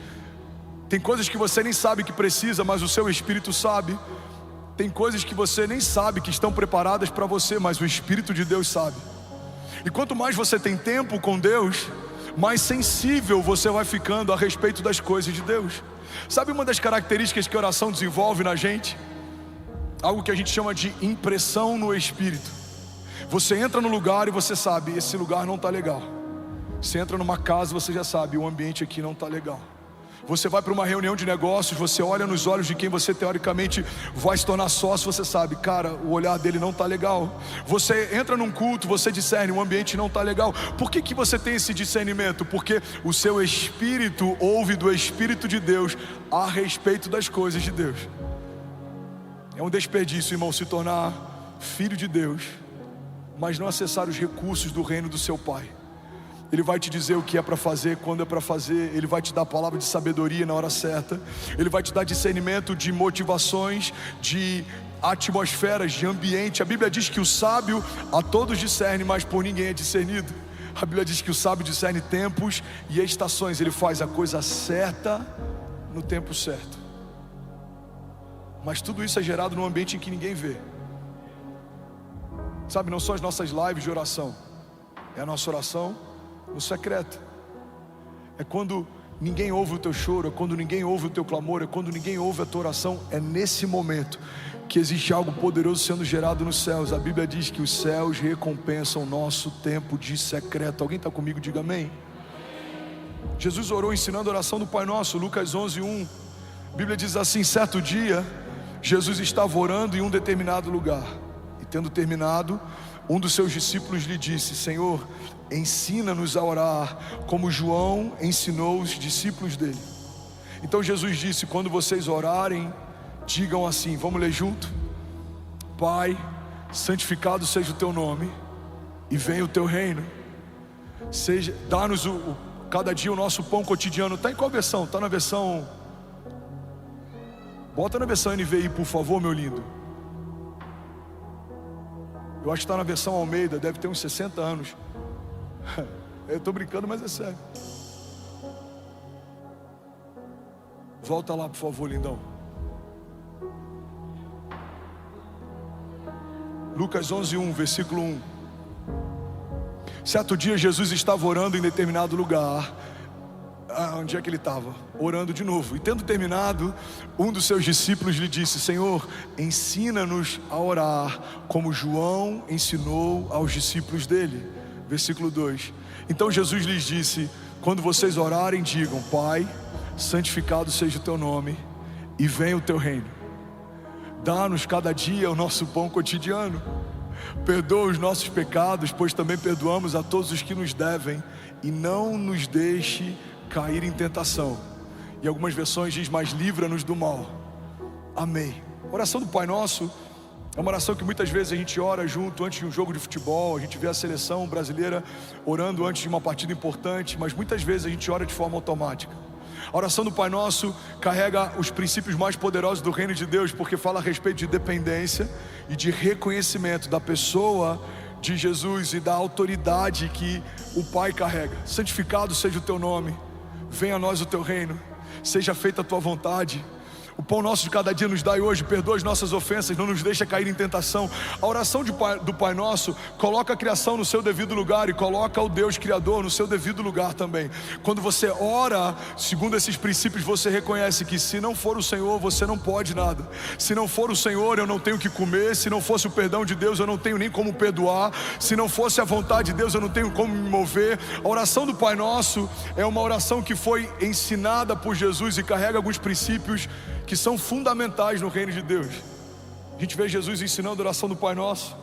Tem coisas que você nem sabe que precisa, mas o seu espírito sabe. Tem coisas que você nem sabe que estão preparadas para você, mas o Espírito de Deus sabe. E quanto mais você tem tempo com Deus, mais sensível você vai ficando a respeito das coisas de Deus. Sabe uma das características que a oração desenvolve na gente? Algo que a gente chama de impressão no Espírito. Você entra no lugar e você sabe, esse lugar não está legal. Você entra numa casa, você já sabe, o ambiente aqui não está legal. Você vai para uma reunião de negócios, você olha nos olhos de quem você teoricamente vai se tornar sócio, você sabe, cara, o olhar dele não está legal. Você entra num culto, você discerne, o ambiente não está legal. Por que você tem esse discernimento? Porque o seu espírito ouve do Espírito de Deus a respeito das coisas de Deus. É um desperdício, irmão, se tornar filho de Deus, mas não acessar os recursos do reino do seu Pai. Ele vai te dizer o que é para fazer, quando é para fazer. Ele vai te dar a palavra de sabedoria na hora certa. Ele vai te dar discernimento de motivações, de atmosferas, de ambiente. A Bíblia diz que o sábio a todos discerne, mas por ninguém é discernido. A Bíblia diz que o sábio discerne tempos e estações. Ele faz a coisa certa no tempo certo. Mas tudo isso é gerado num ambiente em que ninguém vê. Sabe, não são as nossas lives de oração, é a nossa oração no secreto. É quando ninguém ouve o teu choro, é quando ninguém ouve o teu clamor, é quando ninguém ouve a tua oração. É nesse momento que existe algo poderoso sendo gerado nos céus. A Bíblia diz que os céus recompensam o nosso tempo de secreto. Alguém está comigo? Diga amém. Jesus orou ensinando a oração do Pai Nosso, Lucas 11:1. A Bíblia diz assim: certo dia Jesus estava orando em um determinado lugar, e tendo terminado, um dos seus discípulos lhe disse: Senhor, ensina-nos a orar, como João ensinou os discípulos dele. Então Jesus disse: quando vocês orarem, digam assim, vamos ler junto? Pai, santificado seja o teu nome, e venha o teu reino. Dá-nos cada dia o nosso pão cotidiano. Está em qual versão? Está na versão... Bota na versão NVI, por favor, meu lindo. Eu acho que está na versão Almeida, deve ter uns 60 anos. Eu estou brincando, mas é sério. Volta lá, por favor, lindão. Lucas 11:1, versículo 1. Certo dia Jesus estava orando em determinado lugar. Onde é que ele estava? Orando de novo. E tendo terminado, um dos seus discípulos lhe disse: Senhor, ensina-nos a orar, como João ensinou aos discípulos dele. Versículo 2. Então Jesus lhes disse: quando vocês orarem, digam: Pai, santificado seja o teu nome, e venha o teu reino. Dá-nos cada dia o nosso pão cotidiano. Perdoa os nossos pecados, pois também perdoamos a todos os que nos devem, e não nos deixe cair em tentação. E algumas versões diz: mas livra-nos do mal. Amém. A oração do Pai Nosso é uma oração que muitas vezes a gente ora junto antes de um jogo de futebol. A gente vê a seleção brasileira orando antes de uma partida importante, mas muitas vezes a gente ora de forma automática. A oração do Pai Nosso carrega os princípios mais poderosos do reino de Deus, porque fala a respeito de dependência e de reconhecimento da pessoa de Jesus e da autoridade que o Pai carrega. Santificado seja o teu nome, venha a nós o teu reino, seja feita a tua vontade. O pão nosso de cada dia nos dai hoje, perdoa as nossas ofensas, não nos deixa cair em tentação. A oração do Pai Nosso coloca a criação no seu devido lugar e coloca o Deus Criador no seu devido lugar também. Quando você ora segundo esses princípios, você reconhece que se não for o Senhor, você não pode nada. Se não for o Senhor, eu não tenho o que comer. Se não fosse o perdão de Deus, eu não tenho nem como perdoar. Se não fosse a vontade de Deus, eu não tenho como me mover. A oração do Pai Nosso é uma oração que foi ensinada por Jesus e carrega alguns princípios que são fundamentais no reino de Deus. A gente vê Jesus ensinando a oração do Pai Nosso,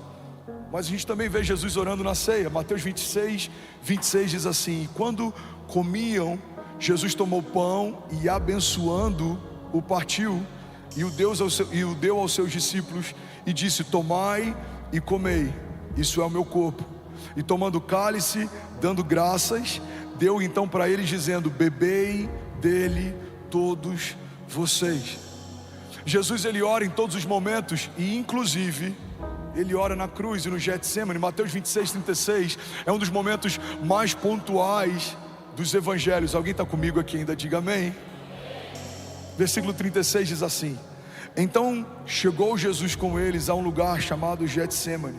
mas a gente também vê Jesus orando na ceia. Mateus 26 diz assim: e quando comiam, Jesus tomou pão e abençoando, o partiu e o deu aos seus discípulos e disse: tomai e comei, isso é o meu corpo. E tomando o cálice, dando graças, deu então para eles dizendo: bebei dele todos vocês. Jesus, ele ora em todos os momentos, e inclusive ele ora na cruz e no Getsemane. Mateus 26:36 é um dos momentos mais pontuais dos evangelhos. Alguém está comigo aqui ainda? Diga amém. Versículo 36 diz assim: então chegou Jesus com eles a um lugar chamado Getsemane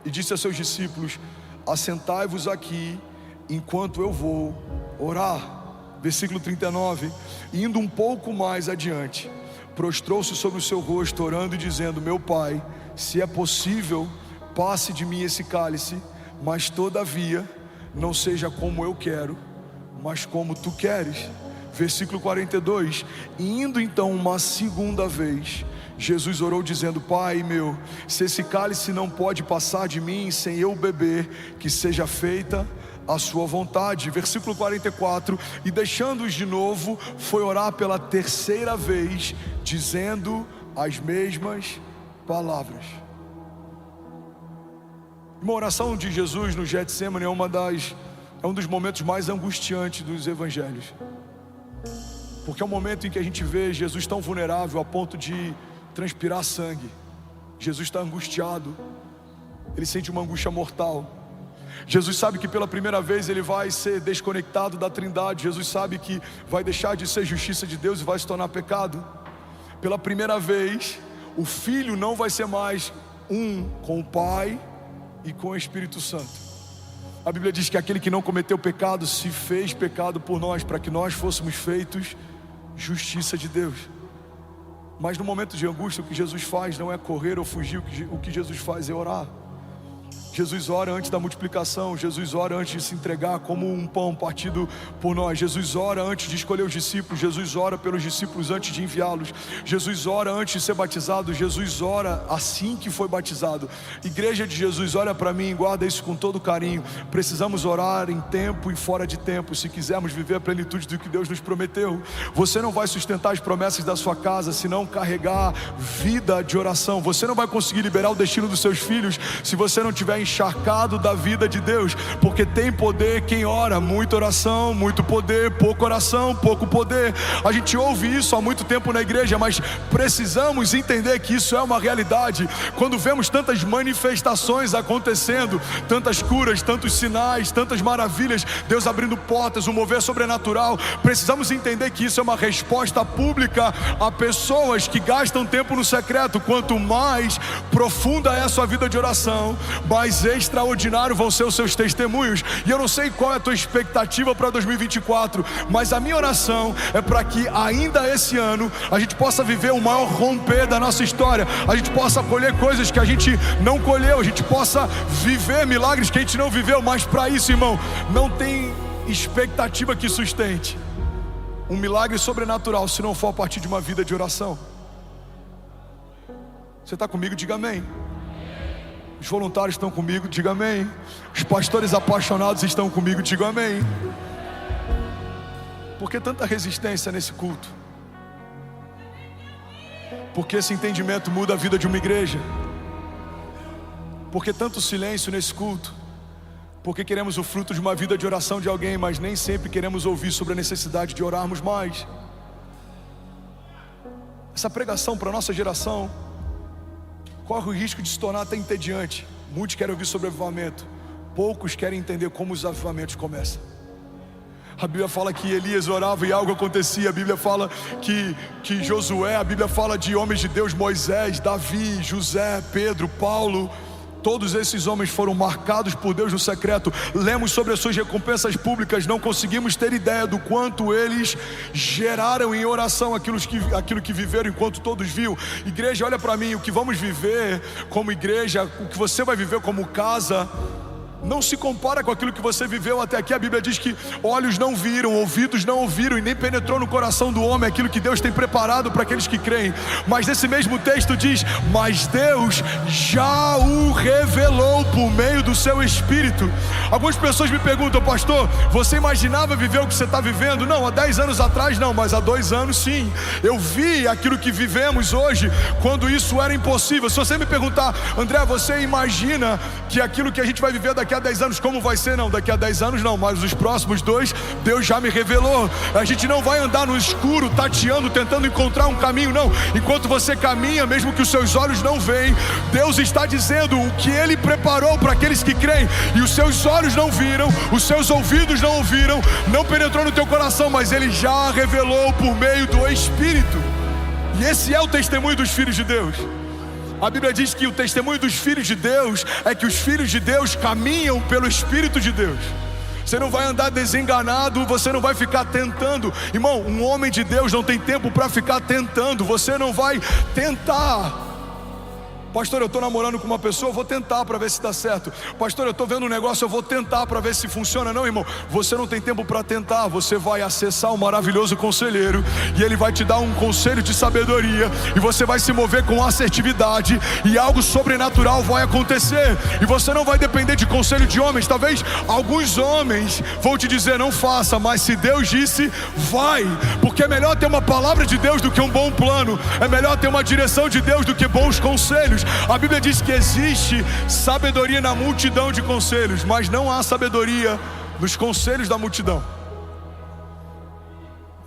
e disse a seus discípulos: assentai-vos aqui enquanto eu vou orar. Versículo 39, indo um pouco mais adiante, prostrou-se sobre o seu rosto, orando e dizendo: meu Pai, se é possível, passe de mim esse cálice, mas todavia não seja como eu quero, mas como tu queres. Versículo 42, indo então uma segunda vez, Jesus orou dizendo: Pai meu, se esse cálice não pode passar de mim sem eu beber, que seja feita a sua vontade. Versículo 44, e deixando-os de novo, foi orar pela terceira vez, dizendo as mesmas palavras. Uma oração de Jesus no Getsemane é um dos momentos mais angustiantes dos evangelhos, porque é um momento em que a gente vê Jesus tão vulnerável a ponto de transpirar sangue. Jesus está angustiado, ele sente uma angústia mortal. Jesus sabe que pela primeira vez ele vai ser desconectado da Trindade. Jesus sabe que vai deixar de ser justiça de Deus e vai se tornar pecado. Pela primeira vez, o Filho não vai ser mais um com o Pai e com o Espírito Santo. A Bíblia diz que aquele que não cometeu pecado se fez pecado por nós, para que nós fôssemos feitos justiça de Deus. Mas no momento de angústia, o que Jesus faz não é correr ou fugir, o que Jesus faz é orar. Jesus ora antes da multiplicação, Jesus ora antes de se entregar como um pão partido por nós. Jesus ora antes de escolher os discípulos, Jesus ora pelos discípulos antes de enviá-los. Jesus ora antes de ser batizado, Jesus ora assim que foi batizado. Igreja de Jesus, olha para mim, guarda isso com todo carinho. Precisamos orar em tempo e fora de tempo, se quisermos viver a plenitude do que Deus nos prometeu. Você não vai sustentar as promessas da sua casa se não carregar vida de oração. Você não vai conseguir liberar o destino dos seus filhos se você não tiver encharcado da vida de Deus, porque tem poder quem ora. Muita oração, muito poder; pouca oração, pouco poder. A gente ouve isso há muito tempo na igreja, mas precisamos entender que isso é uma realidade. Quando vemos tantas manifestações acontecendo, tantas curas, tantos sinais, tantas maravilhas, Deus abrindo portas, um mover sobrenatural, precisamos entender que isso é uma resposta pública a pessoas que gastam tempo no secreto. Quanto mais profunda é a sua vida de oração, mais extraordinário vão ser os seus testemunhos. E eu não sei qual é a tua expectativa para 2024, mas a minha oração é para que ainda esse ano a gente possa viver o maior romper da nossa história, a gente possa colher coisas que a gente não colheu, a gente possa viver milagres que a gente não viveu. Mas para isso, irmão, não tem expectativa que sustente um milagre sobrenatural se não for a partir de uma vida de oração. Você está comigo? Diga amém. Os voluntários estão comigo, diga amém. Os pastores apaixonados estão comigo, diga amém. Por que tanta resistência nesse culto? Porque esse entendimento muda a vida de uma igreja. Por que tanto silêncio nesse culto? Porque queremos o fruto de uma vida de oração de alguém, mas nem sempre queremos ouvir sobre a necessidade de orarmos mais. Essa pregação para a nossa geração corre o risco de se tornar até entediante. Muitos querem ouvir sobre avivamento, poucos querem entender como os avivamentos começam. A Bíblia fala que Elias orava e algo acontecia. A Bíblia fala que Josué, a Bíblia fala de homens de Deus, Moisés, Davi, José, Pedro, Paulo. Todos esses homens foram marcados por Deus no secreto. Lemos sobre as suas recompensas públicas. Não conseguimos ter ideia do quanto eles geraram em oração aquilo que viveram enquanto todos viam. Igreja, olha para mim, o que vamos viver como igreja, o que você vai viver como casa, não se compara com aquilo que você viveu até aqui. A Bíblia diz que olhos não viram, ouvidos não ouviram e nem penetrou no coração do homem aquilo que Deus tem preparado para aqueles que creem. Mas nesse mesmo texto diz: mas Deus já o revelou por meio do seu Espírito. Algumas pessoas me perguntam: pastor, você imaginava viver o que você está vivendo? Não, há 10 anos atrás não, mas há 2 anos sim. Eu vi aquilo que vivemos hoje quando isso era impossível. Se você me perguntar: André, você imagina que aquilo que a gente vai viver daqui a 10 anos, como vai ser? Não, daqui a 10 anos não, mas os próximos 2, Deus já me revelou. A gente não vai andar no escuro, tateando, tentando encontrar um caminho, não. Enquanto você caminha, mesmo que os seus olhos não veem, Deus está dizendo o que Ele preparou para aqueles que creem. E os seus olhos não viram, os seus ouvidos não ouviram, não penetrou no teu coração, mas Ele já revelou por meio do Espírito. E esse é o testemunho dos filhos de Deus. A Bíblia diz que o testemunho dos filhos de Deus é que os filhos de Deus caminham pelo Espírito de Deus. Você não vai andar desenganado, você não vai ficar tentando. Irmão, um homem de Deus não tem tempo para ficar tentando. Você não vai tentar. Pastor, eu estou namorando com uma pessoa, eu vou tentar para ver se dá certo. Pastor, eu estou vendo um negócio, eu vou tentar para ver se funciona. Não, irmão, você não tem tempo para tentar. Você vai acessar o maravilhoso conselheiro e ele vai te dar um conselho de sabedoria, e você vai se mover com assertividade, e algo sobrenatural vai acontecer. E você não vai depender de conselho de homens. Talvez alguns homens vão te dizer: não faça, mas se Deus disse, vai. Porque é melhor ter uma palavra de Deus do que um bom plano. É melhor ter uma direção de Deus do que bons conselhos. A Bíblia diz que existe sabedoria na multidão de conselhos, mas não há sabedoria nos conselhos da multidão.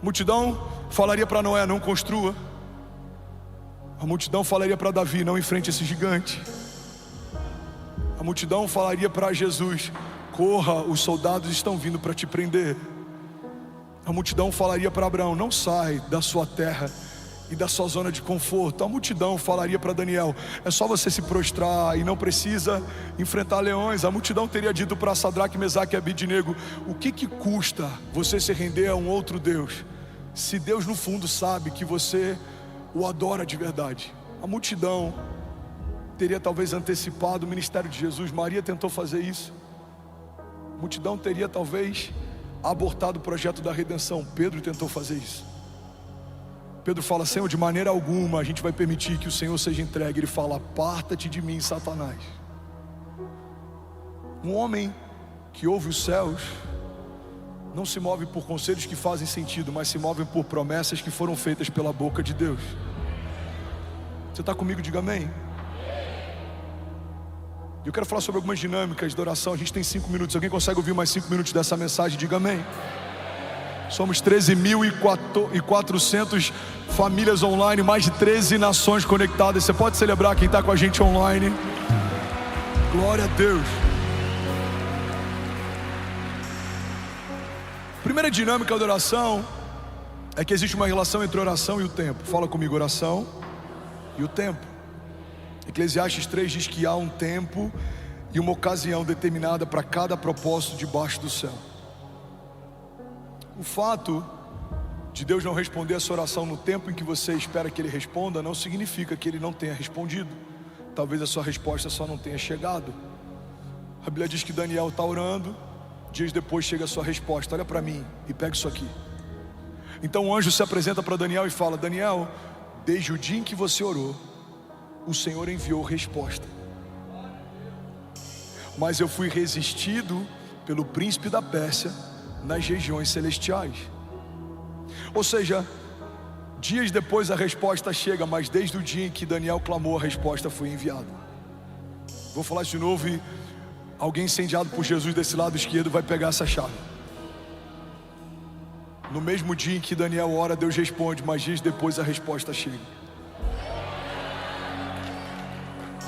A multidão falaria para Noé: não construa. A multidão falaria para Davi: não enfrente esse gigante. A multidão falaria para Jesus: corra, os soldados estão vindo para te prender. A multidão falaria para Abraão: não sai da sua terra e da sua zona de conforto. A multidão falaria para Daniel: é só você se prostrar e não precisa enfrentar leões. A multidão teria dito para Sadraque, Mesaque e Abednego: o que custa você se render a um outro Deus, se Deus no fundo sabe que você o adora de verdade? A multidão teria talvez antecipado o ministério de Jesus. Maria tentou fazer isso. A multidão teria talvez abortado o projeto da redenção. Pedro tentou fazer isso. Pedro fala: Senhor, de maneira alguma a gente vai permitir que o Senhor seja entregue. Ele fala: aparta-te de mim, Satanás. Um homem que ouve os céus não se move por conselhos que fazem sentido, mas se move por promessas que foram feitas pela boca de Deus. Você está comigo? Diga amém. Eu quero falar sobre algumas dinâmicas de oração. A gente tem 5 minutos. Alguém consegue ouvir mais 5 minutos dessa mensagem? Diga amém. Somos 13.400 famílias online, mais de 13 nações conectadas. Você pode celebrar quem está com a gente online. Glória a Deus. Primeira dinâmica da oração é que existe uma relação entre oração e o tempo. Fala comigo: oração e o tempo. Eclesiastes 3 diz que há um tempo e uma ocasião determinada para cada propósito debaixo do céu. O fato de Deus não responder a sua oração no tempo em que você espera que Ele responda não significa que Ele não tenha respondido. Talvez a sua resposta só não tenha chegado. A Bíblia diz que Daniel está orando, dias depois chega a sua resposta. Olha para mim e pega isso aqui. Então o anjo se apresenta para Daniel e fala: Daniel, desde o dia em que você orou, o Senhor enviou resposta, mas eu fui resistido pelo príncipe da Pérsia nas regiões celestiais. Ou seja, dias depois a resposta chega, mas desde o dia em que Daniel clamou, a resposta foi enviada. Vou falar isso de novo e alguém incendiado por Jesus desse lado esquerdo vai pegar essa chave. No mesmo dia em que Daniel ora, Deus responde, mas dias depois a resposta chega.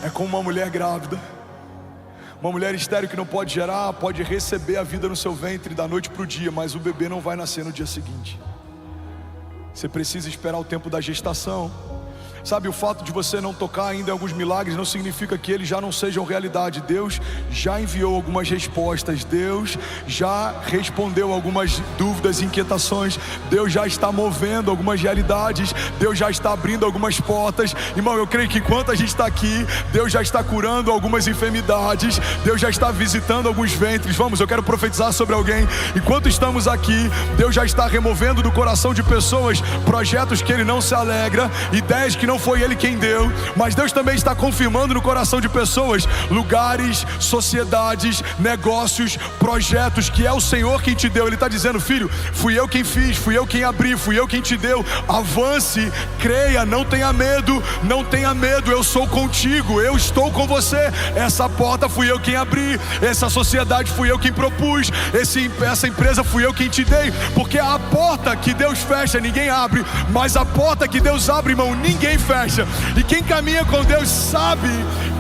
É como uma mulher grávida. Uma mulher estéril que não pode gerar, pode receber a vida no seu ventre da noite para o dia, mas o bebê não vai nascer no dia seguinte. Você precisa esperar o tempo da gestação. Sabe, o fato de você não tocar ainda em alguns milagres não significa que eles já não sejam realidade. Deus já enviou algumas respostas, Deus já respondeu algumas dúvidas, inquietações, Deus já está movendo algumas realidades, Deus já está abrindo algumas portas. Irmão, eu creio que enquanto a gente está aqui, Deus já está curando algumas enfermidades, Deus já está visitando alguns ventres. Vamos, eu quero profetizar sobre alguém. Enquanto estamos aqui, Deus já está removendo do coração de pessoas projetos que Ele não se alegra, ideias que não foi Ele quem deu, mas Deus também está confirmando no coração de pessoas lugares, sociedades, negócios, projetos que é o Senhor quem te deu. Ele está dizendo: filho, fui eu quem fiz, fui eu quem abri, fui eu quem te deu. Avance, creia, não tenha medo, não tenha medo, eu sou contigo, eu estou com você. Essa porta fui eu quem abri, essa sociedade fui eu quem propus, essa empresa fui eu quem te dei. Porque a porta que Deus fecha, ninguém abre, mas a porta que Deus abre, irmão, ninguém fecha. E quem caminha com Deus sabe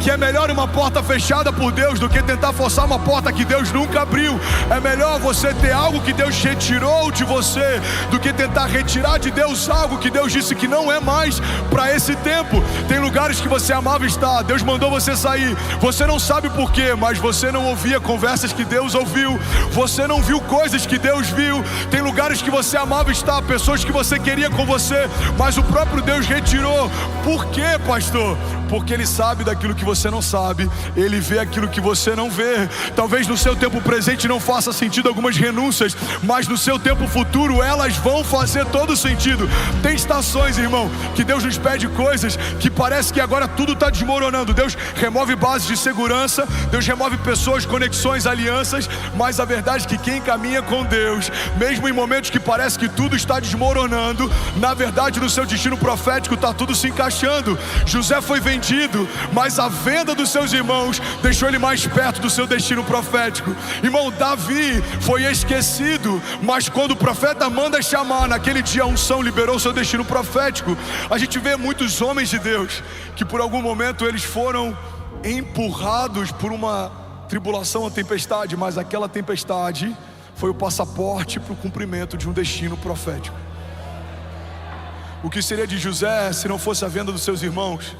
que é melhor uma porta fechada por Deus do que tentar forçar uma porta que Deus nunca abriu. É melhor você ter algo que Deus retirou de você do que tentar retirar de Deus algo que Deus disse que não é mais para esse tempo. Tem lugares que você amava estar, Deus mandou você sair, você não sabe por quê, mas você não ouvia conversas que Deus ouviu, você não viu coisas que Deus viu. Tem lugares que você amava estar, pessoas que você queria com você, mas o próprio Deus retirou. Por quê, pastor? Porque Ele sabe daquilo que você não sabe, Ele vê aquilo que você não vê. Talvez no seu tempo presente não faça sentido algumas renúncias, mas no seu tempo futuro elas vão fazer todo sentido. Tem estações, irmão, que Deus nos pede coisas que parece que agora tudo está desmoronando. Deus remove bases de segurança, Deus remove pessoas, conexões, alianças, mas a verdade é que quem caminha com Deus, mesmo em momentos que parece que tudo está desmoronando, na verdade no seu destino profético está tudo se encaixando. José foi vendido, mas a venda dos seus irmãos deixou ele mais perto do seu destino profético. Irmão, Davi foi esquecido, mas quando o profeta manda chamar, naquele dia a unção liberou seu destino profético. A gente vê muitos homens de Deus que por algum momento eles foram empurrados por uma tribulação, uma tempestade, mas aquela tempestade foi o passaporte para o cumprimento de um destino profético. O que seria de José se não fosse a venda dos seus irmãos?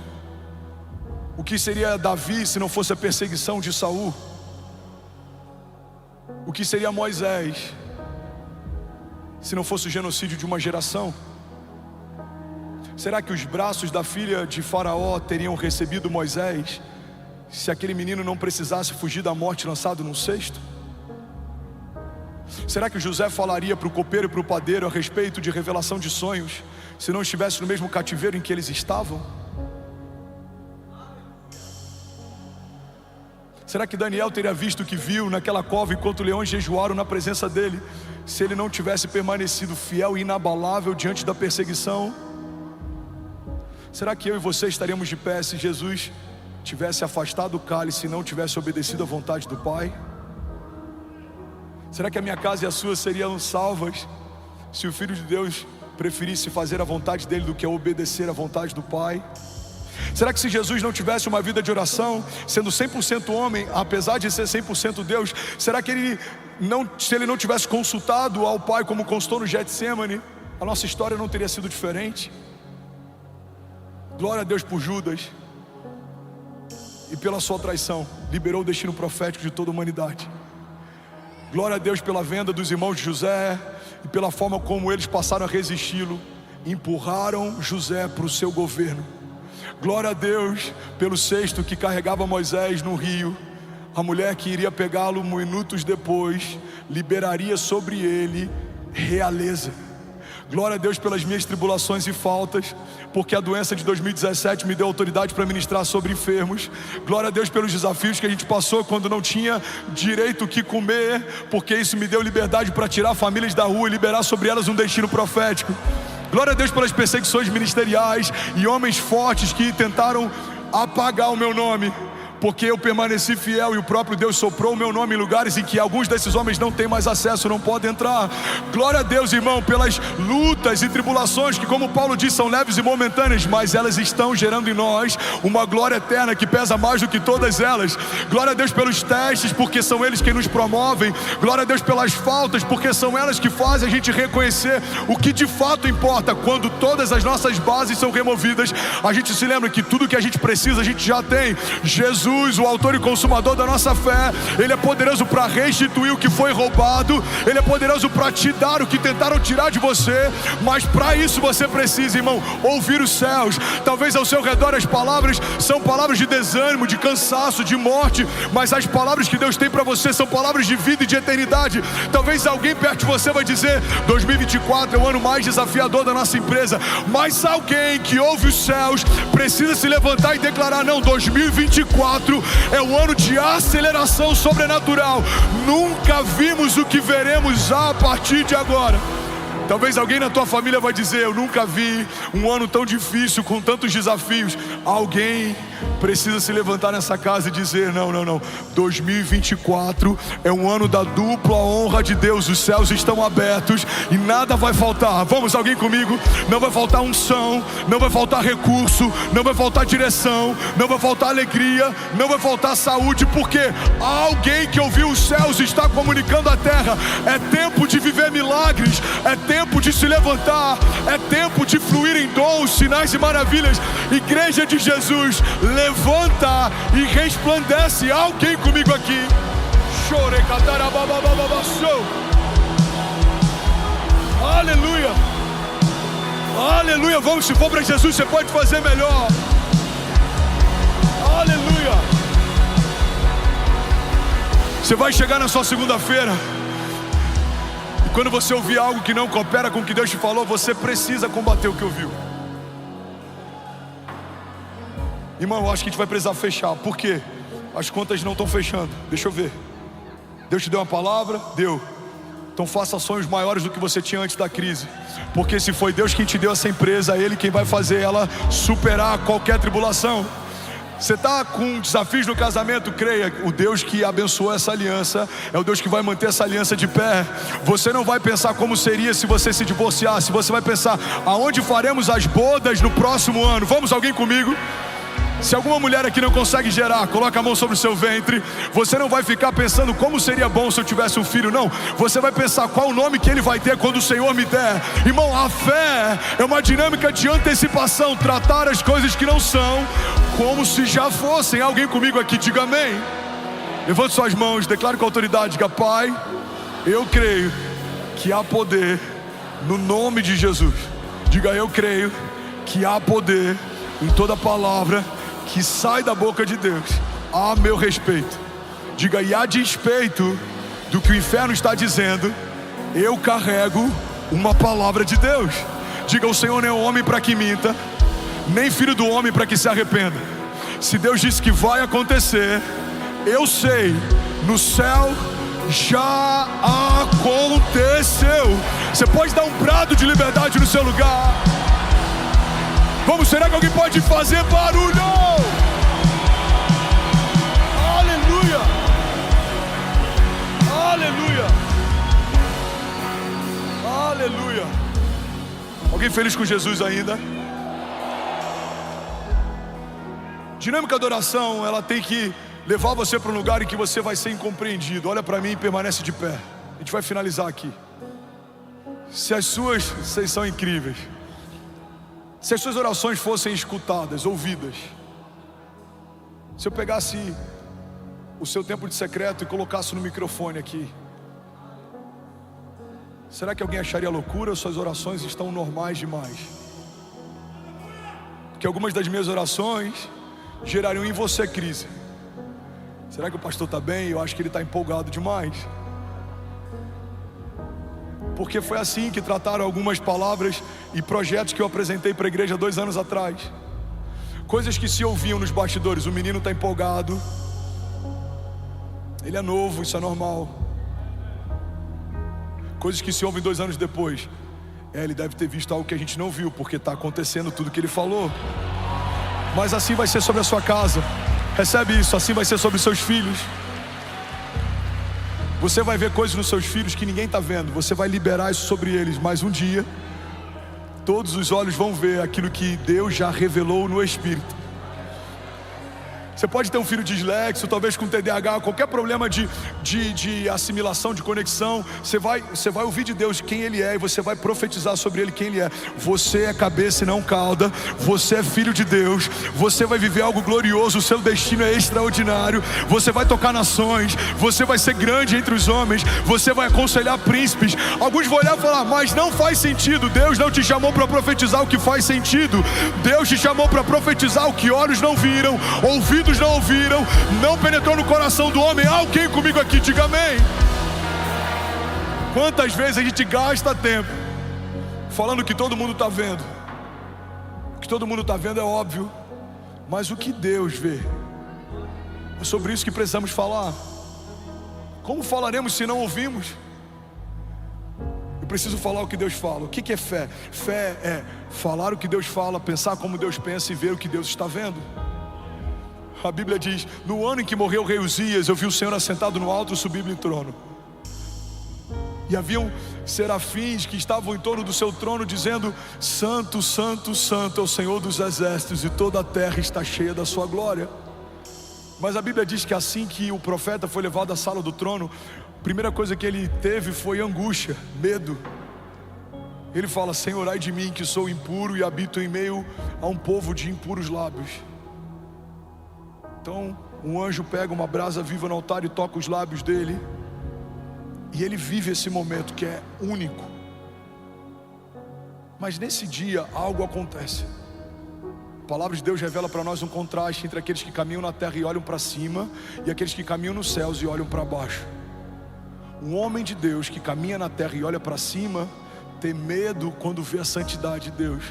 O que seria Davi se não fosse a perseguição de Saul? O que seria Moisés se não fosse o genocídio de uma geração? Será que os braços da filha de Faraó teriam recebido Moisés se aquele menino não precisasse fugir da morte lançado num cesto? Será que José falaria para o copeiro e para o padeiro a respeito de revelação de sonhos se não estivesse no mesmo cativeiro em que eles estavam? Será que Daniel teria visto o que viu naquela cova enquanto leões jejuaram na presença dele, se ele não tivesse permanecido fiel e inabalável diante da perseguição? Será que eu e você estaríamos de pé se Jesus tivesse afastado o cálice e não tivesse obedecido à vontade do Pai? Será que a minha casa e a sua seriam salvas se o Filho de Deus preferisse fazer a vontade dele do que obedecer à vontade do Pai? Será que se Jesus não tivesse uma vida de oração, sendo 100% homem, apesar de ser 100% Deus, será que se ele não tivesse consultado ao Pai como consultou no Getsemane, a nossa história não teria sido diferente? Glória a Deus por Judas e pela sua traição, liberou o destino profético de toda a humanidade. Glória a Deus pela venda dos irmãos de José e pela forma como eles passaram a resisti-lo, empurraram José para o seu governo. Glória a Deus pelo cesto que carregava Moisés no rio. A mulher que iria pegá-lo minutos depois liberaria sobre ele realeza. Glória a Deus pelas minhas tribulações e faltas, porque a doença de 2017 me deu autoridade para ministrar sobre enfermos. Glória a Deus pelos desafios que a gente passou quando não tinha direito o que comer, porque isso me deu liberdade para tirar famílias da rua e liberar sobre elas um destino profético. Glória a Deus pelas perseguições ministeriais e homens fortes que tentaram apagar o meu nome, porque eu permaneci fiel e o próprio Deus soprou o meu nome em lugares em que alguns desses homens não têm mais acesso, não podem entrar. Glória a Deus, irmão, pelas lutas e tribulações que, como Paulo diz, são leves e momentâneas, mas elas estão gerando em nós uma glória eterna que pesa mais do que todas elas. Glória a Deus pelos testes, porque são eles que nos promovem. Glória a Deus pelas faltas, porque são elas que fazem a gente reconhecer o que de fato importa. Quando todas as nossas bases são removidas, a gente se lembra que tudo que a gente precisa a gente já tem. Jesus, o autor e consumador da nossa fé, Ele é poderoso para restituir o que foi roubado. Ele é poderoso para te dar o que tentaram tirar de você. Mas para isso você precisa, irmão, ouvir os céus. Talvez ao seu redor as palavras são palavras de desânimo, de cansaço, de morte, mas as palavras que Deus tem para você são palavras de vida e de eternidade. Talvez alguém perto de você vai dizer: 2024 é o ano mais desafiador da nossa empresa. Mas alguém que ouve os céus precisa se levantar e declarar: não, 2024 é o ano de aceleração sobrenatural. Nunca vimos o que veremos a partir de agora. Talvez alguém na tua família vai dizer: eu nunca vi um ano tão difícil, com tantos desafios. Alguém precisa se levantar nessa casa e dizer: não, 2024 é um ano da dupla honra de Deus. Os céus estão abertos e nada vai faltar. Vamos, alguém comigo? Não vai faltar unção, não vai faltar recurso, não vai faltar direção, não vai faltar alegria, não vai faltar saúde, porque alguém que ouviu os céus está comunicando à terra: é tempo de viver milagres, é tempo de se levantar, é tempo de fluir em dons, sinais e maravilhas. Igreja de Jesus, levanta e resplandece. Alguém comigo aqui? Aleluia, aleluia. Vamos, se for para Jesus, você pode fazer melhor. Aleluia. Você vai chegar na sua segunda-feira, e quando você ouvir algo que não coopera com o que Deus te falou, você precisa combater o que ouviu. Irmão, eu acho que a gente vai precisar fechar. Por quê? As contas não estão fechando. Deixa eu ver. Deus te deu uma palavra? Deu. Então faça sonhos maiores do que você tinha antes da crise. Porque se foi Deus quem te deu essa empresa, é Ele quem vai fazer ela superar qualquer tribulação. Você está com desafios no casamento? Creia, o Deus que abençoou essa aliança é o Deus que vai manter essa aliança de pé. Você não vai pensar como seria se você se divorciasse. Você vai pensar: aonde faremos as bodas no próximo ano? Vamos, alguém comigo? Se alguma mulher aqui não consegue gerar, coloca a mão sobre o seu ventre. Você não vai ficar pensando como seria bom se eu tivesse um filho, não. Você vai pensar qual o nome que ele vai ter quando o Senhor me der. Irmão, a fé é uma dinâmica de antecipação. Tratar as coisas que não são como se já fossem. Alguém comigo aqui, diga amém. Levante suas mãos, declare com autoridade, diga: Pai, eu creio que há poder no nome de Jesus. Diga: eu creio que há poder em toda palavra que sai da boca de Deus a meu respeito. Diga: e a despeito do que o inferno está dizendo, eu carrego uma palavra de Deus. Diga: o Senhor não é homem para que minta, nem filho do homem para que se arrependa. Se Deus disse que vai acontecer, eu sei, no céu já aconteceu. Você pode dar um brado de liberdade no seu lugar. Vamos, será que alguém pode fazer barulho? Aleluia! Aleluia! Aleluia! Alguém feliz com Jesus ainda? Dinâmica adoração, ela tem que levar você para um lugar em que você vai ser incompreendido. Olha para mim e permanece de pé. A gente vai finalizar aqui. Vocês são incríveis. Se as suas orações fossem escutadas, ouvidas, se eu pegasse o seu tempo de secreto e colocasse no microfone aqui, será que alguém acharia loucura ou suas orações estão normais demais? Porque algumas das minhas orações gerariam em você crise. Será que o pastor está bem? Eu acho que ele está empolgado demais. Porque foi assim que trataram algumas palavras e projetos que eu apresentei para a igreja 2 anos atrás. Coisas que se ouviam nos bastidores: o menino está empolgado, ele é novo, isso é normal. Coisas que se ouvem 2 anos depois: ele deve ter visto algo que a gente não viu, porque está acontecendo tudo que ele falou. Mas assim vai ser sobre a sua casa. Recebe isso, assim vai ser sobre seus filhos. Você vai ver coisas nos seus filhos que ninguém está vendo. Você vai liberar isso sobre eles, mas um dia todos os olhos vão ver aquilo que Deus já revelou no Espírito. Você pode ter um filho dislexo, talvez com TDAH, qualquer problema de assimilação, de conexão. Você vai ouvir de Deus quem Ele é e você vai profetizar sobre Ele quem Ele é. Você é cabeça e não cauda. Você é filho de Deus. Você vai viver algo glorioso. O seu destino é extraordinário. Você vai tocar nações. Você vai ser grande entre os homens. Você vai aconselhar príncipes. Alguns vão olhar e falar, mas não faz sentido. Deus não te chamou para profetizar o que faz sentido. Deus te chamou para profetizar o que olhos não viram, ouvidos não ouviram, não penetrou no coração do homem. Alguém comigo aqui, diga amém. Quantas vezes a gente gasta tempo falando que todo mundo está vendo? O que todo mundo está vendo é óbvio, mas o que Deus vê? É sobre isso que precisamos falar. Como falaremos se não ouvimos? Eu preciso falar o que Deus fala. O que é fé? Fé é falar o que Deus fala, pensar como Deus pensa e ver o que Deus está vendo. A Bíblia diz, no ano em que morreu o rei Uzias, eu vi o Senhor assentado no alto, sublime trono. E haviam serafins que estavam em torno do seu trono, dizendo, santo, santo, santo é o Senhor dos exércitos, e toda a terra está cheia da sua glória. Mas a Bíblia diz que assim que o profeta foi levado à sala do trono, a primeira coisa que ele teve foi angústia, medo. Ele fala, Senhor, ai de mim que sou impuro e habito em meio a um povo de impuros lábios. Então um anjo pega uma brasa viva no altar e toca os lábios dele, e ele vive esse momento que é único. Mas nesse dia algo acontece. A palavra de Deus revela para nós um contraste entre aqueles que caminham na terra e olham para cima, e aqueles que caminham nos céus e olham para baixo. Um homem de Deus que caminha na terra e olha para cima tem medo quando vê a santidade de Deus.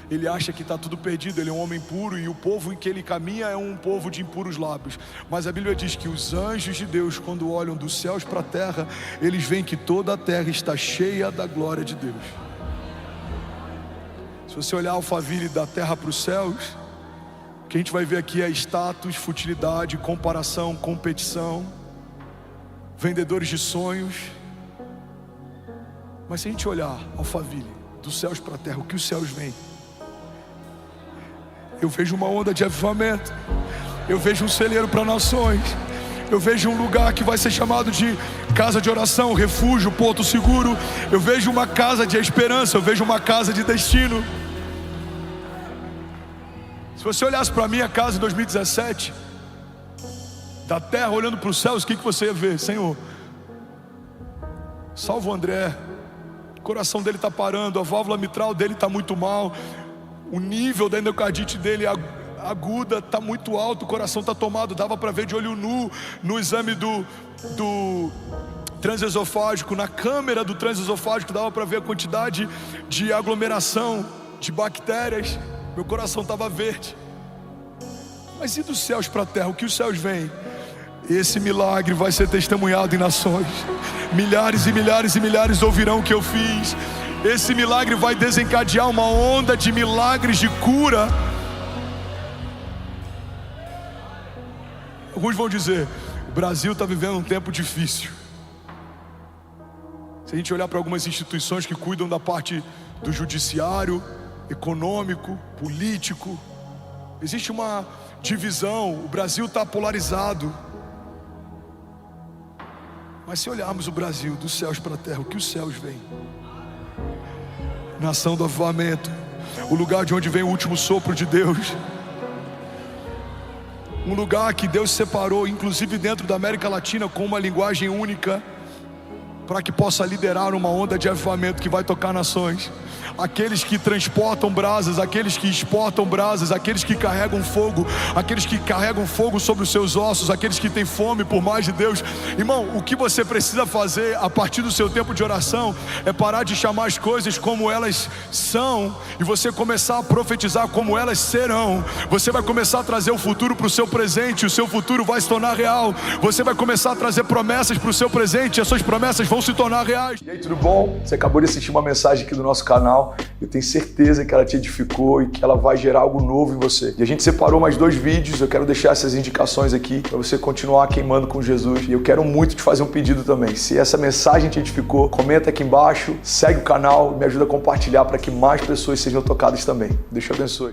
Ele acha que está tudo perdido, ele é um homem puro, e o povo em que ele caminha é um povo de impuros lábios. Mas a Bíblia diz que os anjos de Deus, quando olham dos céus para a terra, eles veem que toda a terra está cheia da glória de Deus. Se você olhar Alphaville da terra para os céus, o que a gente vai ver aqui é status, futilidade, comparação, competição, vendedores de sonhos. Mas se a gente olhar Alphaville dos céus para a terra, o que os céus veem? Eu vejo uma onda de avivamento. Eu vejo um celeiro para nações. Eu vejo um lugar que vai ser chamado de casa de oração, refúgio, porto seguro. Eu vejo uma casa de esperança. Eu vejo uma casa de destino. Se você olhasse para a minha casa em 2017, da terra olhando para os céus, o que você ia ver? Senhor, salva o André. O coração dele está parando, a válvula mitral dele está muito mal, o nível da endocardite dele aguda está muito alto, o coração está tomado. Dava para ver de olho nu no exame do transesofágico, na câmera do transesofágico, dava para ver a quantidade de aglomeração de bactérias. Meu coração estava verde. Mas e dos céus para a terra? O que os céus veem? Esse milagre vai ser testemunhado em nações. Milhares e milhares e milhares ouvirão o que eu fiz. Esse milagre vai desencadear uma onda de milagres de cura. Alguns vão dizer, o Brasil está vivendo um tempo difícil. Se a gente olhar para algumas instituições que cuidam da parte do judiciário, econômico, político, existe uma divisão, o Brasil está polarizado. Mas se olharmos o Brasil dos céus para a terra, o que os céus veem? Nação do avivamento, o lugar de onde vem o último sopro de Deus, um lugar que Deus separou, inclusive dentro da América Latina, com uma linguagem única, para que possa liderar uma onda de avivamento que vai tocar nações. Aqueles que transportam brasas, aqueles que exportam brasas, aqueles que carregam fogo sobre os seus ossos, aqueles que têm fome por mais de Deus. Irmão, o que você precisa fazer a partir do seu tempo de oração é parar de chamar as coisas como elas são e você começar a profetizar como elas serão. Você vai começar a trazer o futuro para o seu presente, o seu futuro vai se tornar real. Você vai começar a trazer promessas para o seu presente, e as suas promessas vão vão se tornar reais. E aí, tudo bom? Você acabou de assistir uma mensagem aqui do nosso canal. Eu tenho certeza que ela te edificou e que ela vai gerar algo novo em você. E a gente separou mais 2 vídeos. Eu quero deixar essas indicações aqui para você continuar queimando com Jesus. E eu quero muito te fazer um pedido também. Se essa mensagem te edificou, comenta aqui embaixo, segue o canal e me ajuda a compartilhar para que mais pessoas sejam tocadas também. Deus te abençoe.